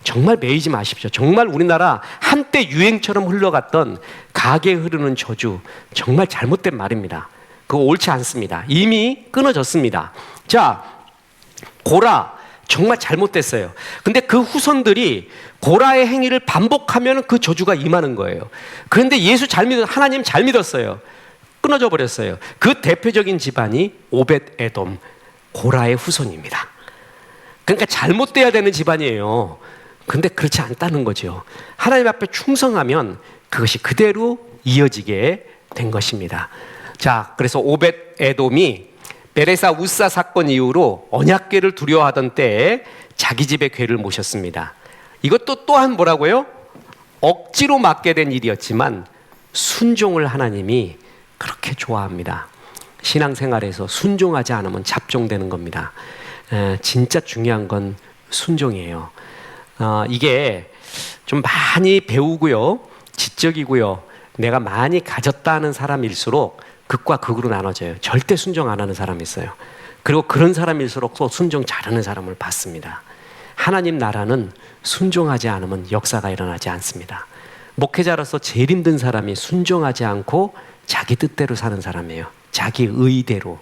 A: 정말 매이지 마십시오. 정말 우리나라 한때 유행처럼 흘러갔던 가게에 흐르는 저주, 정말 잘못된 말입니다. 그거 옳지 않습니다. 이미 끊어졌습니다. 자, 고라 정말 잘못됐어요. 근데 그 후손들이 고라의 행위를 반복하면 그 저주가 임하는 거예요. 그런데 예수 잘 믿어, 하나님 잘 믿었어요. 끊어져 버렸어요. 그 대표적인 집안이 오벳 에돔, 고라의 후손입니다. 그러니까 잘못돼야 되는 집안이에요. 근데 그렇지 않다는 거죠. 하나님 앞에 충성하면 그것이 그대로 이어지게 된 것입니다. 자, 그래서 오벳 에돔이 베레사 우사 사건 이후로 언약궤를 두려워하던 때에 자기 집에 궤를 모셨습니다. 이것도 또한 뭐라고요? 억지로 맡게 된 일이었지만 순종을 하나님이 그렇게 좋아합니다. 신앙생활에서 순종하지 않으면 잡종되는 겁니다. 진짜 중요한 건 순종이에요. 이게 좀 많이 배우고요, 지적이고요, 내가 많이 가졌다 하는 사람일수록 극과 극으로 나눠져요. 절대 순종 안 하는 사람이 있어요. 그리고 그런 사람일수록 또 순종 잘하는 사람을 봤습니다. 하나님 나라는 순종하지 않으면 역사가 일어나지 않습니다. 목회자로서 제일 힘든 사람이 순종하지 않고 자기 뜻대로 사는 사람이에요. 자기 의대로.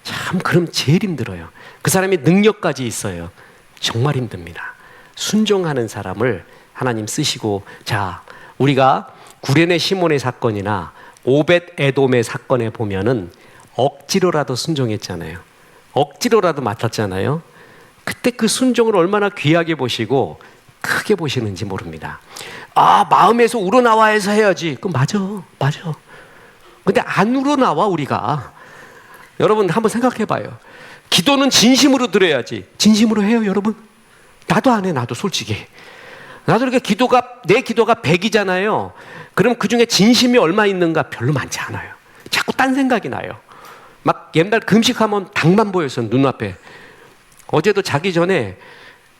A: 참 그럼 제일 힘들어요. 그 사람이 능력까지 있어요. 정말 힘듭니다. 순종하는 사람을 하나님 쓰시고, 자, 우리가 구레네 시몬의 사건이나 오벳 에돔의 사건에 보면은 억지로라도 순종했잖아요. 억지로라도 맡았잖아요. 그때 그 순종을 얼마나 귀하게 보시고 크게 보시는지 모릅니다. 아, 마음에서 우러나와서 해야지. 그럼 맞아. 근데 안 우러나와 우리가. 여러분 한번 생각해봐요. 기도는 진심으로 드려야지. 진심으로 해요 여러분? 나도 안 해. 나도 솔직히. 나도 이렇게 내 기도가 100이잖아요. 그럼 그 중에 진심이 얼마 있는가? 별로 많지 않아요. 자꾸 딴 생각이 나요. 막 옛날 금식하면 닭만 보였어요, 눈앞에. 어제도 자기 전에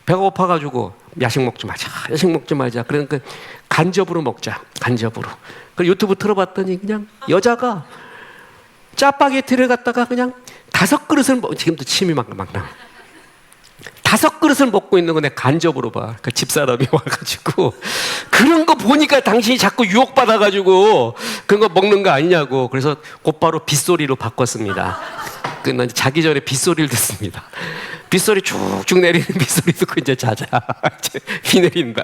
A: 배가 고파가지고 야식 먹지 마자. 그러니까 간접으로 먹자. 간접으로. 그리고 유튜브 틀어봤더니 그냥 여자가 짜파게티를 갖다가 그냥 5그릇을 지금도 침이 막 나. 5그릇을 먹고 있는 거 내 간접으로 봐. 그 집사람이 와가지고 그런 거 보니까 당신이 자꾸 유혹받아가지고 그런 거 먹는 거 아니냐고. 그래서 곧바로 빗소리로 바꿨습니다. 자기 전에 빗소리를 듣습니다. 빗소리 쭉쭉 내리는 빗소리 듣고 이제 자자. 비 내린다.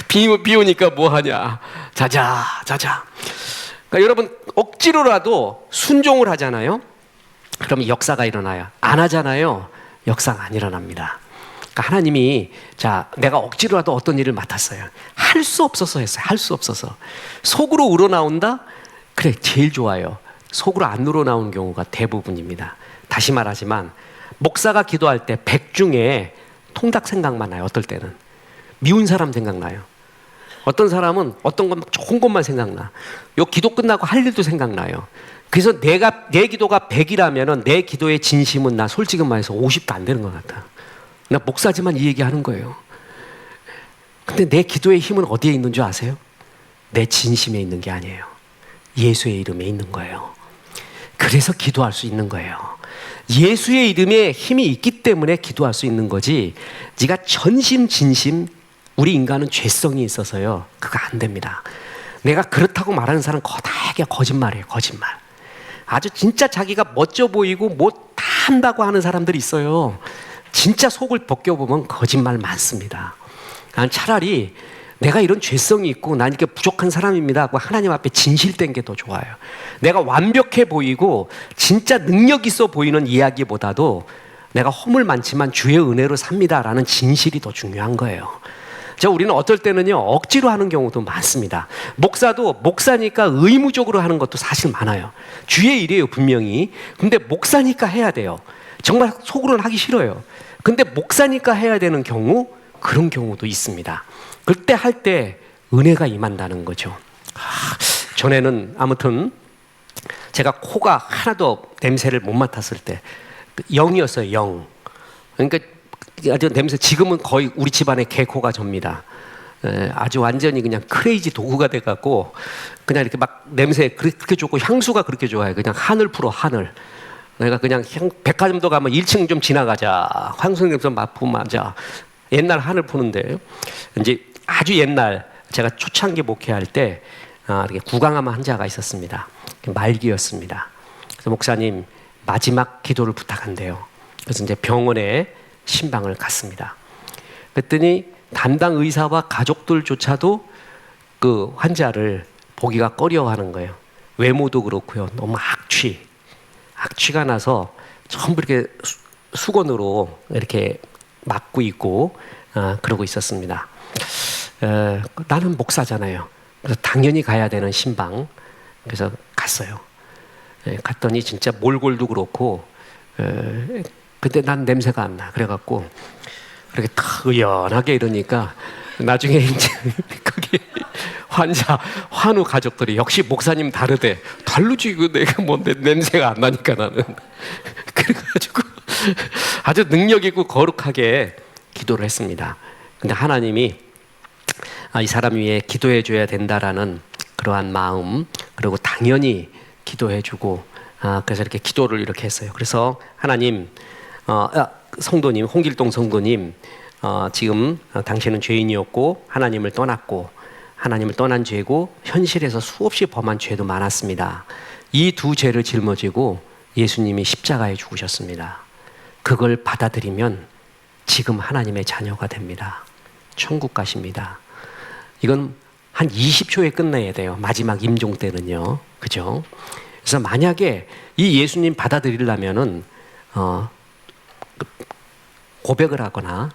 A: 비 오니까 뭐 하냐. 자자. 그러니까 여러분 억지로라도 순종을 하잖아요. 그러면 역사가 일어나요. 안 하잖아요. 역사가 안 일어납니다. 그러니까 하나님이, 자, 내가 억지로라도 어떤 일을 맡았어요. 할 수 없어서 했어요. 할 수 없어서. 속으로 우러나온다? 그래, 제일 좋아요. 속으로 안 우러나오는 경우가 대부분입니다. 다시 말하지만 목사가 기도할 때 100 중에 통닭 생각만 나요. 어떨 때는 미운 사람 생각나요. 어떤 사람은 어떤 건 좋은 것만 생각나. 요 기도 끝나고 할 일도 생각나요. 그래서 내 기도가 100이라면 내 기도의 진심은 나 솔직히 말해서 50도 안 되는 것 같아. 나 목사지만 이 얘기하는 거예요. 근데 내 기도의 힘은 어디에 있는 줄 아세요? 내 진심에 있는 게 아니에요. 예수의 이름에 있는 거예요. 그래서 기도할 수 있는 거예요. 예수의 이름에 힘이 있기 때문에 기도할 수 있는 거지, 네가 전심 진심, 우리 인간은 죄성이 있어서요, 그거 안 됩니다. 내가 그렇다고 말하는 사람은 거다하게 거짓말이에요. 거짓말. 아주 진짜 자기가 멋져 보이고 뭐 다 한다고 하는 사람들이 있어요. 진짜 속을 벗겨보면 거짓말 많습니다. 난 차라리 내가 이런 죄성이 있고 난 이렇게 부족한 사람입니다 하고 하나님 앞에 진실된 게 더 좋아요. 내가 완벽해 보이고 진짜 능력 있어 보이는 이야기보다도 내가 허물 많지만 주의 은혜로 삽니다라는 진실이 더 중요한 거예요. 우리는 어떨 때는요, 억지로 하는 경우도 많습니다. 목사도 목사니까 의무적으로 하는 것도 사실 많아요. 주의 일이에요, 분명히. 근데 목사니까 해야 돼요. 정말 속으로는 하기 싫어요. 근데 목사니까 해야 되는 경우, 그런 경우도 있습니다. 그때 할 때 은혜가 임한다는 거죠. 전에는 아무튼 제가 코가 하나도 냄새를 못 맡았을 때 0이었어요. 0. 그러니까 아주 냄새, 지금은 거의 우리 집안의 개코가 접니다. 아주 완전히 그냥 크레이지 도구가 돼갖고 그냥 이렇게 막 냄새 그렇게 좋고 향수가 그렇게 좋아요. 그냥 하늘 풀어, 하늘. 내가 그냥 백화점도 가면 1층 좀 지나가자. 향수 냄새 맡으자. 옛날 하늘 푸는데, 이제 아주 옛날 제가 초창기 목회할 때 이렇게 구강암 환자가 있었습니다. 말기였습니다. 그래서 목사님 마지막 기도를 부탁한대요. 그래서 이제 병원에 신방을 갔습니다. 그랬더니 담당 의사와 가족들조차도 그 환자를 보기가 꺼려하는 거예요. 외모도 그렇고요. 너무 악취가 나서 전부 이렇게 수건으로 이렇게 막고 있고 그러고 있었습니다. 나는 목사잖아요. 그래서 당연히 가야 되는 신방. 그래서 갔어요. 갔더니 진짜 몰골도 그렇고, 근데 난 냄새가 안 나. 그래갖고 그렇게 탁 의연하게 이러니까 나중에 이제 거기 환우 가족들이 역시 목사님 다르지. 이거 내가 뭔데 냄새가 안 나니까 나는. 그래가지고 아주 능력 있고 거룩하게 기도를 했습니다. 근데 하나님이 이 사람 위해 기도해 줘야 된다라는 그러한 마음, 그리고 당연히 기도해주고, 그래서 이렇게 기도를 이렇게 했어요. 그래서 하나님, 성도님, 홍길동 성도님, 지금 당신은 죄인이었고 하나님을 떠났고, 하나님을 떠난 죄고 현실에서 수없이 범한 죄도 많았습니다. 이 두 죄를 짊어지고 예수님이 십자가에 죽으셨습니다. 그걸 받아들이면 지금 하나님의 자녀가 됩니다. 천국 가십니다. 이건 한 20초에 끝내야 돼요. 마지막 임종 때는요. 그죠? 그래서 만약에 이 예수님 받아들이려면은 고백을 하거나,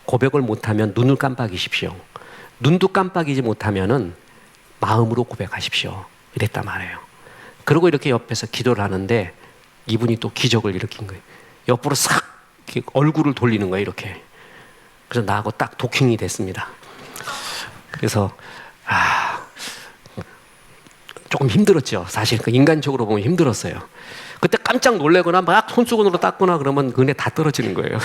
A: 고백을 못하면 눈을 깜빡이십시오. 눈도 깜빡이지 못하면은 마음으로 고백하십시오. 이랬단 말이에요. 그리고 이렇게 옆에서 기도를 하는데 이분이 또 기적을 일으킨 거예요. 옆으로 싹 얼굴을 돌리는 거예요. 이렇게. 그래서 나하고 딱 도킹이 됐습니다. 그래서 조금 힘들었죠. 사실 인간적으로 보면 힘들었어요. 그때 깜짝 놀래거나 막 손수건으로 닦거나 그러면 그 은혜 다 떨어지는 거예요.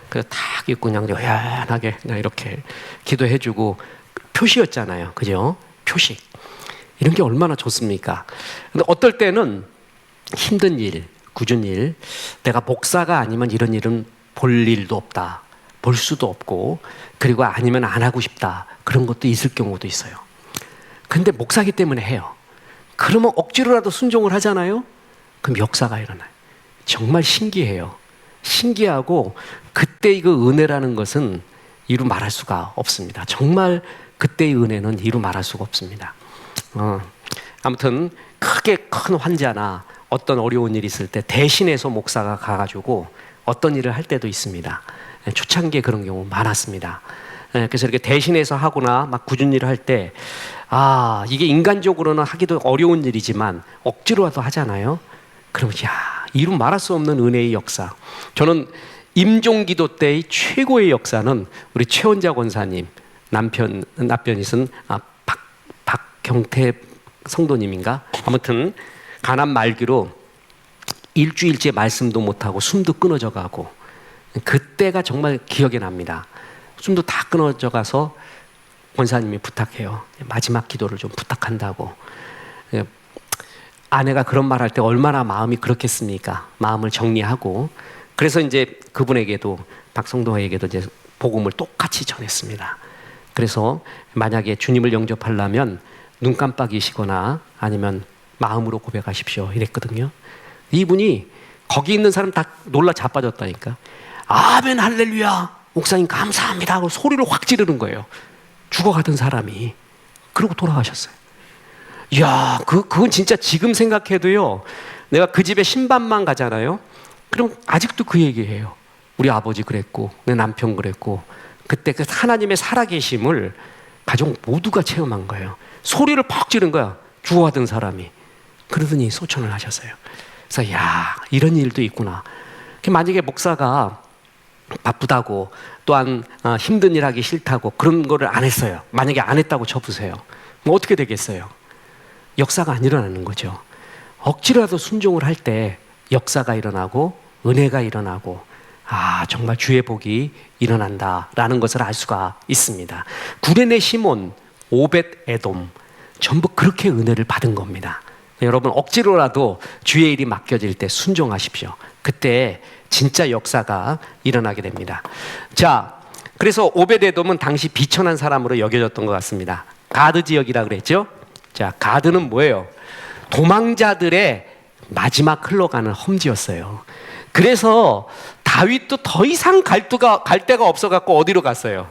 A: 그래서 탁 입고 그냥 요란하게 그냥 이렇게 기도해주고, 표시였잖아요. 그죠? 표식. 이런 게 얼마나 좋습니까? 근데 어떨 때는 힘든 일, 굳은 일, 내가 목사가 아니면 이런 일은 볼 일도 없다. 볼 수도 없고, 그리고 아니면 안 하고 싶다. 그런 것도 있을 경우도 있어요. 근데 목사기 때문에 해요. 그러면 억지로라도 순종을 하잖아요? 그럼 역사가 일어나요. 정말 신기해요. 신기하고, 그때 그 은혜라는 것은 이루 말할 수가 없습니다. 정말 그때의 은혜는 이루 말할 수가 없습니다. 아무튼 크게 큰 환자나 어떤 어려운 일이 있을 때 대신해서 목사가 가가지고 어떤 일을 할 때도 있습니다. 초창기에 그런 경우 많았습니다. 그래서 이렇게 대신해서 하거나 막 굳은 일을 할 때, 이게 인간적으로는 하기도 어려운 일이지만 억지로라도 하잖아요. 그러면 이루 말할 수 없는 은혜의 역사. 저는 임종기도 때의 최고의 역사는 우리 최원자 권사님, 남편이신 박경태 성도님인가? 아무튼 가난 말기로 일주일째 말씀도 못하고 숨도 끊어져 가고, 그때가 정말 기억에 납니다. 숨도 다 끊어져 가서 권사님이 부탁해요. 마지막 기도를 좀 부탁한다고. 아내가 그런 말 할 때 얼마나 마음이 그렇겠습니까? 마음을 정리하고. 그래서 이제 그분에게도, 박성도에게도 이제 복음을 똑같이 전했습니다. 그래서 만약에 주님을 영접하려면 눈 깜빡이시거나 아니면 마음으로 고백하십시오. 이랬거든요. 이분이 거기 있는 사람 다 놀라 자빠졌다니까. 아멘 할렐루야 목사님 감사합니다 하고 소리를 확 지르는 거예요. 죽어가던 사람이. 그러고 돌아가셨어요. 이야, 그건 진짜 지금 생각해도요, 내가 그 집에 신반만 가잖아요. 그럼 아직도 그 얘기해요. 우리 아버지 그랬고 내 남편 그랬고, 그때 그 하나님의 살아계심을 가족 모두가 체험한 거예요. 소리를 퍽 지른 거야, 죽어가던 사람이. 그러더니 소천을 하셨어요. 그래서 이런 일도 있구나. 만약에 목사가 바쁘다고, 또한 힘든 일 하기 싫다고 그런 거를 안 했어요. 만약에 안 했다고 쳐보세요. 뭐 어떻게 되겠어요? 역사가 안 일어나는 거죠. 억지로라도 순종을 할 때 역사가 일어나고 은혜가 일어나고, 정말 주의 복이 일어난다라는 것을 알 수가 있습니다. 구레네 시몬, 오벳 에돔 전부 그렇게 은혜를 받은 겁니다. 여러분, 억지로라도 주의 일이 맡겨질 때 순종하십시오. 그때 진짜 역사가 일어나게 됩니다. 자, 그래서 오벳 에돔은 당시 비천한 사람으로 여겨졌던 것 같습니다. 가드 지역이라 그랬죠. 자, 가드는 뭐예요? 도망자들의 마지막 흘러가는 험지였어요. 그래서 다윗도 더 이상 갈 데가 없어갖고 어디로 갔어요?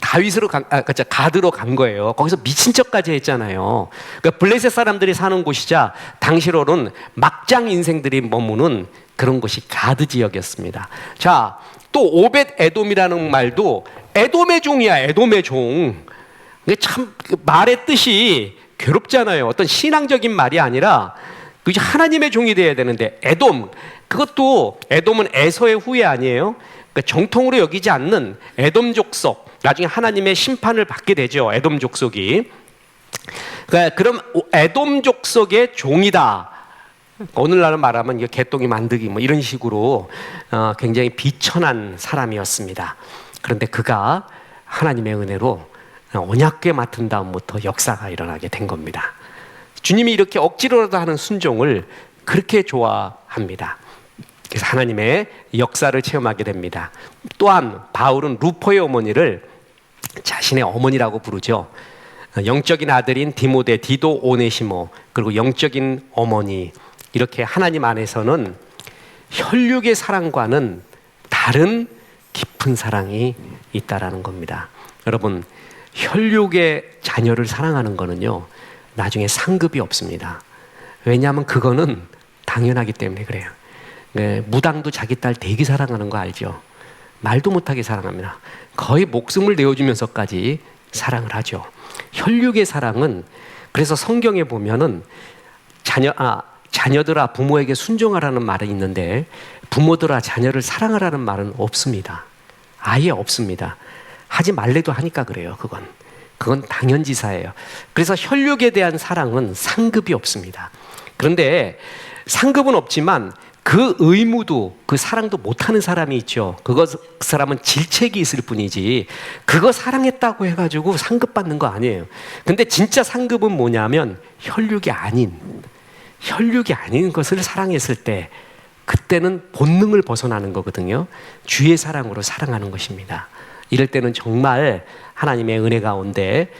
A: 다윗으로 그렇죠. 가드로 간 거예요. 거기서 미친 척까지 했잖아요. 그러니까 블레셋 사람들이 사는 곳이자 당시로는 막장 인생들이 머무는 그런 곳이 가드 지역이었습니다. 자, 또 오벳 에돔이라는 말도 에돔의 종이야. 에돔의 종. 이게 참 말의 뜻이 괴롭잖아요. 어떤 신앙적인 말이 아니라 그게 하나님의 종이 돼야 되는데 에돔, 그것도 에돔은 에서의 후예 아니에요? 그러니까 정통으로 여기지 않는 에돔 족속, 나중에 하나님의 심판을 받게 되죠. 에돔 족속이. 그러니까 그럼 에돔 족속의 종이다. 오늘날은 말하면 이게 개똥이 만드기 뭐 이런 식으로 굉장히 비천한 사람이었습니다. 그런데 그가 하나님의 은혜로 언약궤 맡은 다음부터 역사가 일어나게 된 겁니다. 주님이 이렇게 억지로라도 하는 순종을 그렇게 좋아합니다. 그래서 하나님의 역사를 체험하게 됩니다. 또한 바울은 루포의 어머니를 자신의 어머니라고 부르죠. 영적인 아들인 디모데, 디도, 오네시모, 그리고 영적인 어머니, 이렇게 하나님 안에서는 혈육의 사랑과는 다른 깊은 사랑이 있다라는 겁니다. 여러분, 혈육의 자녀를 사랑하는 거는요, 나중에 상급이 없습니다. 왜냐하면 그거는 당연하기 때문에 그래요. 무당도 자기 딸 되게 사랑하는 거 알죠? 말도 못하게 사랑합니다. 거의 목숨을 내어주면서까지 사랑을 하죠. 혈육의 사랑은, 그래서 성경에 보면은 자녀들아 부모에게 순종하라는 말이 있는데 부모들아 자녀를 사랑하라는 말은 없습니다. 아예 없습니다. 하지 말래도 하니까 그래요. 그건 당연지사예요. 그래서 혈육에 대한 사랑은 상급이 없습니다. 그런데 상급은 없지만 그 의무도, 그 사랑도 못하는 사람이 있죠. 그 사람은 질책이 있을 뿐이지 그거 사랑했다고 해가지고 상급 받는 거 아니에요. 근데 진짜 상급은 뭐냐면 혈육이 아닌 것을 사랑했을 때, 그때는 본능을 벗어나는 거거든요. 주의 사랑으로 사랑하는 것입니다. 이럴 때는 정말 하나님의 은혜 가운데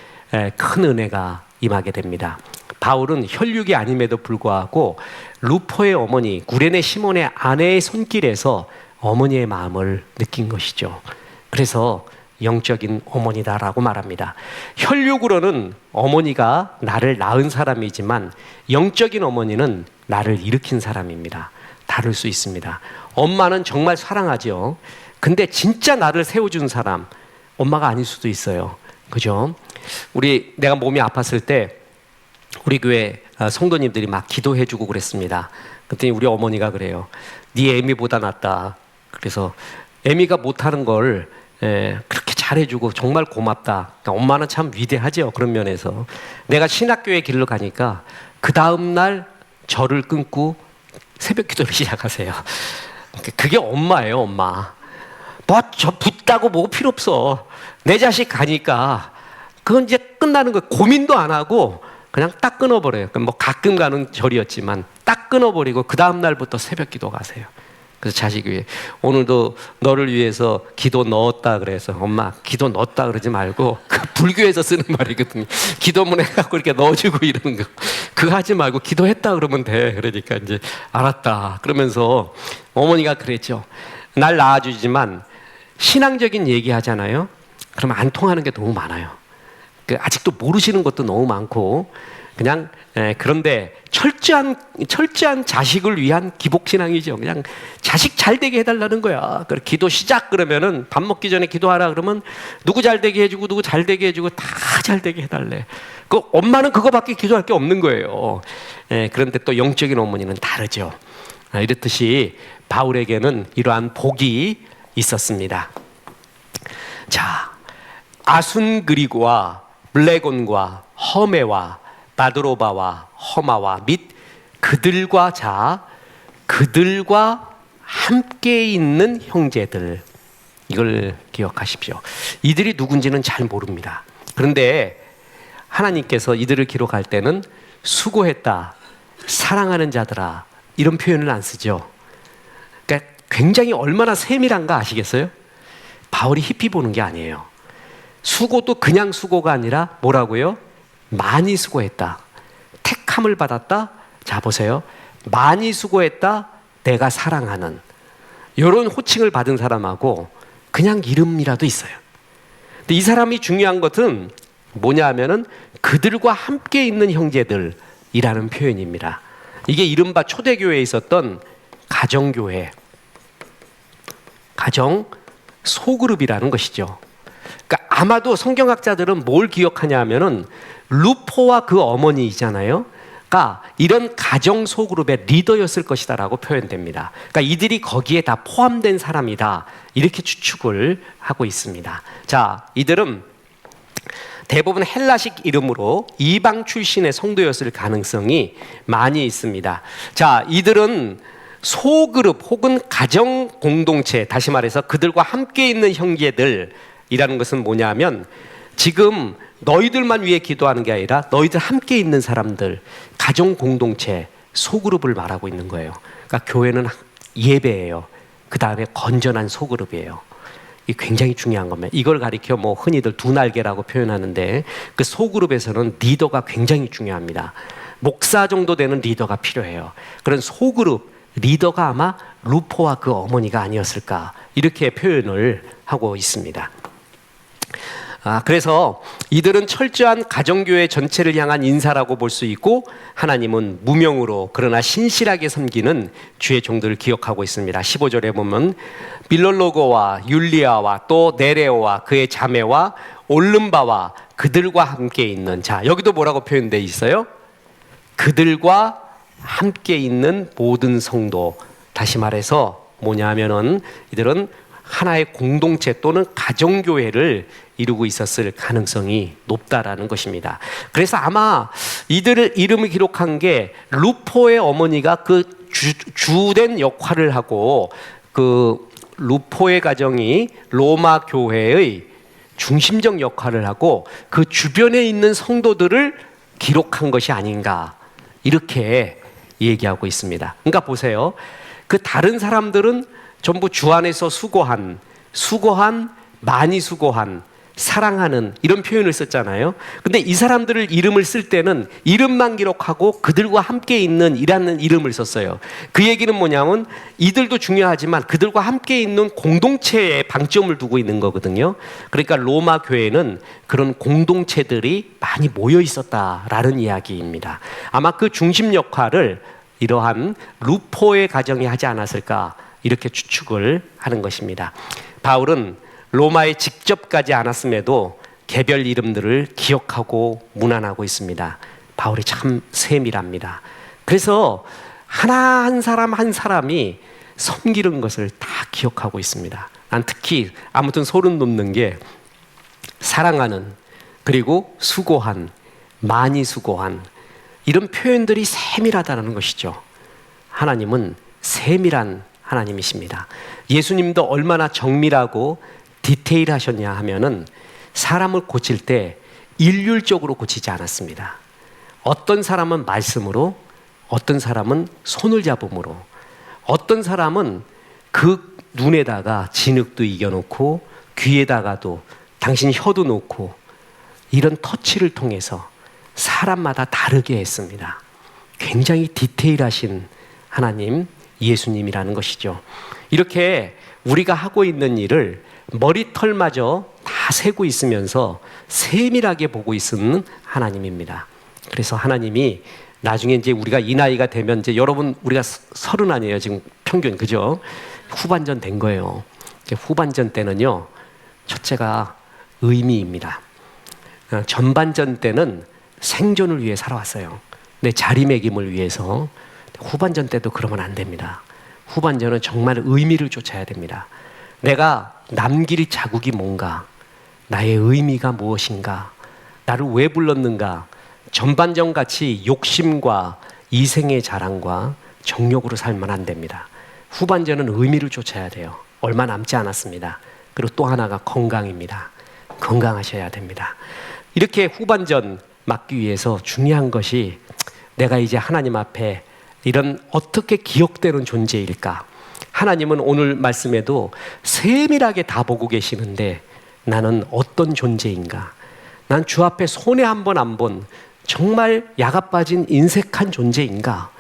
A: 큰 은혜가 임하게 됩니다. 바울은 혈육이 아님에도 불구하고 루포의 어머니, 구레네 시몬의 아내의 손길에서 어머니의 마음을 느낀 것이죠. 그래서 영적인 어머니다라고 말합니다. 혈육으로는 어머니가 나를 낳은 사람이지만 영적인 어머니는 나를 일으킨 사람입니다. 다를 수 있습니다. 엄마는 정말 사랑하죠. 근데 진짜 나를 세워준 사람, 엄마가 아닐 수도 있어요. 그죠? 내가 몸이 아팠을 때 우리 교회 성도님들이 막 기도해주고 그랬습니다. 그랬더니 우리 어머니가 그래요. 네 애미보다 낫다. 그래서 애미가 못하는 걸 그렇게 잘해주고 정말 고맙다. 그러니까 엄마는 참 위대하죠. 그런 면에서. 내가 신학교의 길로 가니까 그 다음날 절을 끊고 새벽 기도를 시작하세요. 그게 엄마예요, 엄마. 저 붙다고 뭐 필요 없어. 내 자식 가니까 그건 이제 끝나는 거예요. 고민도 안 하고 그냥 딱 끊어버려요. 뭐 가끔 가는 절이었지만 딱 끊어버리고 그 다음날부터 새벽 기도 가세요. 그래서 자식이 오늘도 너를 위해서 기도 넣었다 그래서 엄마 기도 넣었다 그러지 말고 그 불교에서 쓰는 말이거든요. 기도문에 갖고 이렇게 넣어주고 이러는 거. 그거 하지 말고 기도했다 그러면 돼. 그러니까 이제 알았다. 그러면서 어머니가 그랬죠. 날 낳아주지만 신앙적인 얘기 하잖아요. 그러면 안 통하는 게 너무 많아요. 아직도 모르시는 것도 너무 많고 그냥 그런데 철저한 자식을 위한 기복신앙이죠. 그냥 자식 잘 되게 해달라는 거야. 기도 시작 그러면은 밥 먹기 전에 기도하라 그러면 누구 잘 되게 해주고 누구 잘 되게 해주고 다 잘 되게 해달래. 엄마는 그거밖에 기도할 게 없는 거예요. 그런데 또 영적인 어머니는 다르죠. 이렇듯이 바울에게는 이러한 복이 있었습니다. 자, 아순그리고와 블레곤과 허메와 바드로바와 허마와 및 그들과 함께 있는 형제들, 이걸 기억하십시오. 이들이 누군지는 잘 모릅니다. 그런데 하나님께서 이들을 기록할 때는 수고했다, 사랑하는 자들아, 이런 표현을 안 쓰죠. 그러니까 굉장히 얼마나 세밀한가 아시겠어요? 바울이 희피 보는 게 아니에요. 수고도 그냥 수고가 아니라 뭐라고요? 많이 수고했다. 택함을 받았다. 자, 보세요. 많이 수고했다. 내가 사랑하는. 이런 호칭을 받은 사람하고 그냥 이름이라도 있어요. 근데 이 사람이 중요한 것은 뭐냐 하면은 그들과 함께 있는 형제들이라는 표현입니다. 이게 이른바 초대교회에 있었던 가정교회, 가정 소그룹이라는 것이죠. 그러니까 아마도 성경학자들은 뭘 기억하냐 하면은 루포와 그 어머니이잖아요. 그러니까 이런 가정 소그룹의 리더였을 것이다라고 표현됩니다. 그러니까 이들이 거기에 다 포함된 사람이다, 이렇게 추측을 하고 있습니다. 자, 이들은 대부분 헬라식 이름으로 이방 출신의 성도였을 가능성이 많이 있습니다. 자, 이들은 소그룹 혹은 가정 공동체, 다시 말해서 그들과 함께 있는 형제들이라는 것은 뭐냐면 지금 너희들만 위해 기도하는 게 아니라 너희들 함께 있는 사람들, 가정 공동체, 소그룹을 말하고 있는 거예요. 그러니까 교회는 예배예요. 그 다음에 건전한 소그룹이에요. 이 굉장히 중요한 겁니다. 이걸 가리켜 뭐 흔히들 두 날개라고 표현하는데 그 소그룹에서는 리더가 굉장히 중요합니다. 목사 정도 되는 리더가 필요해요. 그런 소그룹 리더가 아마 루포와 그 어머니가 아니었을까, 이렇게 표현을 하고 있습니다. 그래서 이들은 철저한 가정교회 전체를 향한 인사라고 볼 수 있고, 하나님은 무명으로 그러나 신실하게 섬기는 주의 종들을 기억하고 있습니다. 15절에 보면 빌롤로고와 율리아와 또 네레오와 그의 자매와 올름바와 그들과 함께 있는, 자, 여기도 뭐라고 표현되어 있어요? 그들과 함께 있는 모든 성도. 다시 말해서 뭐냐 하면은 이들은 하나의 공동체 또는 가정교회를 이루고 있었을 가능성이 높다라는 것입니다. 그래서 아마 이들을 이름을 기록한 게 루포의 어머니가 그 주된 역할을 하고, 그 루포의 가정이 로마 교회의 중심적 역할을 하고 그 주변에 있는 성도들을 기록한 것이 아닌가, 이렇게 얘기하고 있습니다. 그러니까 보세요. 그 다른 사람들은 전부 주 안에서 수고한, 많이 수고한, 사랑하는, 이런 표현을 썼잖아요. 근데 이 사람들을 이름을 쓸 때는 이름만 기록하고 그들과 함께 있는 이라는 이름을 썼어요. 그 얘기는 뭐냐면 이들도 중요하지만 그들과 함께 있는 공동체에 방점을 두고 있는 거거든요. 그러니까 로마 교회는 그런 공동체들이 많이 모여 있었다라는 이야기입니다. 아마 그 중심 역할을 이러한 루포의 가정이 하지 않았을까, 이렇게 추측을 하는 것입니다. 바울은 로마에 직접 가지 않았음에도 개별 이름들을 기억하고 문안하고 있습니다. 바울이 참 세밀합니다. 그래서 하나 한 사람 한 사람이 섬기는 것을 다 기억하고 있습니다. 난 특히 아무튼 소름 돋는 게 사랑하는, 그리고 수고한, 많이 수고한, 이런 표현들이 세밀하다는 것이죠. 하나님은 세밀한 하나님이십니다. 예수님도 얼마나 정밀하고 디테일하셨냐 하면은 사람을 고칠 때 일률적으로 고치지 않았습니다. 어떤 사람은 말씀으로, 어떤 사람은 손을 잡음으로, 어떤 사람은 그 눈에다가 진흙도 이겨놓고 귀에다가도 당신 혀도 놓고, 이런 터치를 통해서 사람마다 다르게 했습니다. 굉장히 디테일하신 하나님, 예수님이라는 것이죠. 이렇게 우리가 하고 있는 일을 머리털마저 다 세고 있으면서 세밀하게 보고 있는 하나님입니다. 그래서 하나님이 나중에 이제 우리가 이 나이가 되면, 이제 여러분 우리가 30 아니에요 지금 평균, 그죠? 후반전 된 거예요. 후반전 때는요, 첫째가 의미입니다. 전반전 때는 생존을 위해 살아왔어요. 내 자리매김을 위해서. 후반전 때도 그러면 안 됩니다. 후반전은 정말 의미를 쫓아야 됩니다. 내가 남길 자국이 뭔가, 나의 의미가 무엇인가, 나를 왜 불렀는가. 전반전 같이 욕심과 이생의 자랑과 정욕으로 살면 안 됩니다. 후반전은 의미를 쫓아야 돼요. 얼마 남지 않았습니다. 그리고 또 하나가 건강입니다. 건강하셔야 됩니다. 이렇게 후반전 막기 위해서 중요한 것이, 내가 이제 하나님 앞에 이런 어떻게 기억되는 존재일까? 하나님은 오늘 말씀에도 세밀하게 다 보고 계시는데 나는 어떤 존재인가? 난 주 앞에 손에 한 번 안 본 정말 야가 빠진 인색한 존재인가?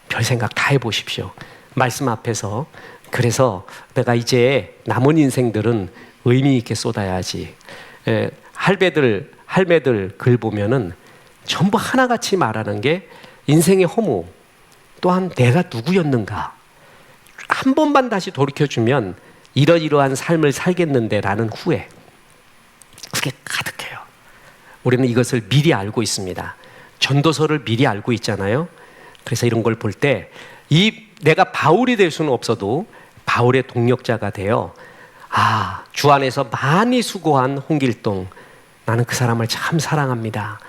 A: 별 생각 다 해보십시오. 말씀 앞에서. 그래서 내가 이제 남은 인생들은 의미 있게 쏟아야지. 할매들 글 보면은 전부 하나같이 말하는 게 인생의 허무, 또한 내가 누구였는가, 한 번만 다시 돌이켜주면 이러이러한 삶을 살겠는데 라는 후회, 그게 가득해요. 우리는 이것을 미리 알고 있습니다. 전도서를 미리 알고 있잖아요. 그래서 이런 걸 볼 때 내가 바울이 될 수는 없어도 바울의 동력자가 되어 주 안에서 많이 수고한 홍길동, 나는 그 사람을 참 사랑합니다,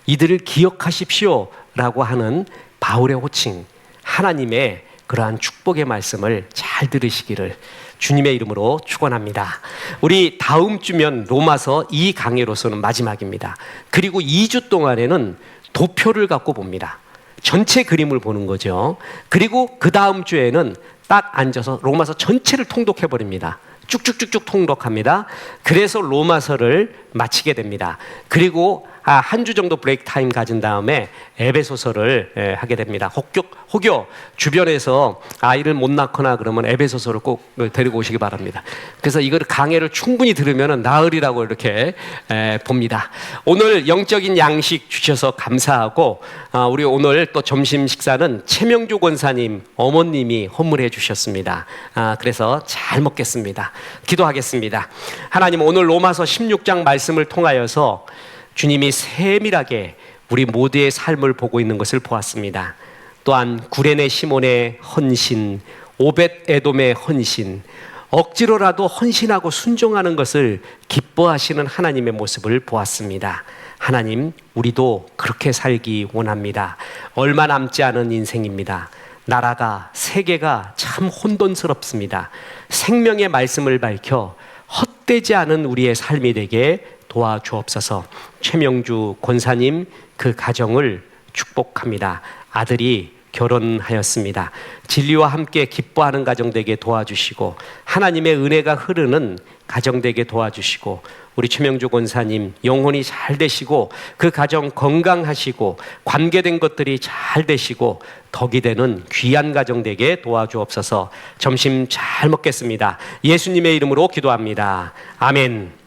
A: 이들을 기억하십시오 라고 하는 바울의 호칭, 하나님의 그러한 축복의 말씀을 잘 들으시기를 주님의 이름으로 축원합니다. 우리 다음 주면 로마서 2강해로서는 마지막입니다. 그리고 2주 동안에는 도표를 갖고 봅니다. 전체 그림을 보는 거죠. 그리고 그 다음 주에는 딱 앉아서 로마서 전체를 통독해버립니다. 쭉쭉쭉쭉 통독합니다. 그래서 로마서를 마치게 됩니다. 그리고 한 주 정도 브레이크 타임 가진 다음에 에베소서를 하게 됩니다. 혹여 주변에서 아이를 못 낳거나 그러면 에베소서를 꼭 데리고 오시기 바랍니다. 그래서 이거를 강해를 충분히 들으면 나으리라고 이렇게 봅니다. 오늘 영적인 양식 주셔서 감사하고, 우리 오늘 또 점심 식사는 최명주 권사님 어머님이 헌물해 주셨습니다. 그래서 잘 먹겠습니다. 기도하겠습니다. 하나님, 오늘 로마서 16장 말씀을 통하여서 주님이 세밀하게 우리 모두의 삶을 보고 있는 것을 보았습니다. 또한 구레네 시몬의 헌신, 오벳 에돔의 헌신, 억지로라도 헌신하고 순종하는 것을 기뻐하시는 하나님의 모습을 보았습니다. 하나님, 우리도 그렇게 살기 원합니다. 얼마 남지 않은 인생입니다. 나라가, 세계가 참 혼돈스럽습니다. 생명의 말씀을 밝혀 헛되지 않은 우리의 삶이 되게 도와주옵소서. 최명주 권사님 그 가정을 축복합니다. 아들이 결혼하였습니다. 진리와 함께 기뻐하는 가정 되게 도와주시고, 하나님의 은혜가 흐르는 가정 되게 도와주시고, 우리 최명주 권사님 영혼이 잘 되시고 그 가정 건강하시고 관계된 것들이 잘 되시고 덕이 되는 귀한 가정 되게 도와주옵소서. 점심 잘 먹겠습니다. 예수님의 이름으로 기도합니다. 아멘.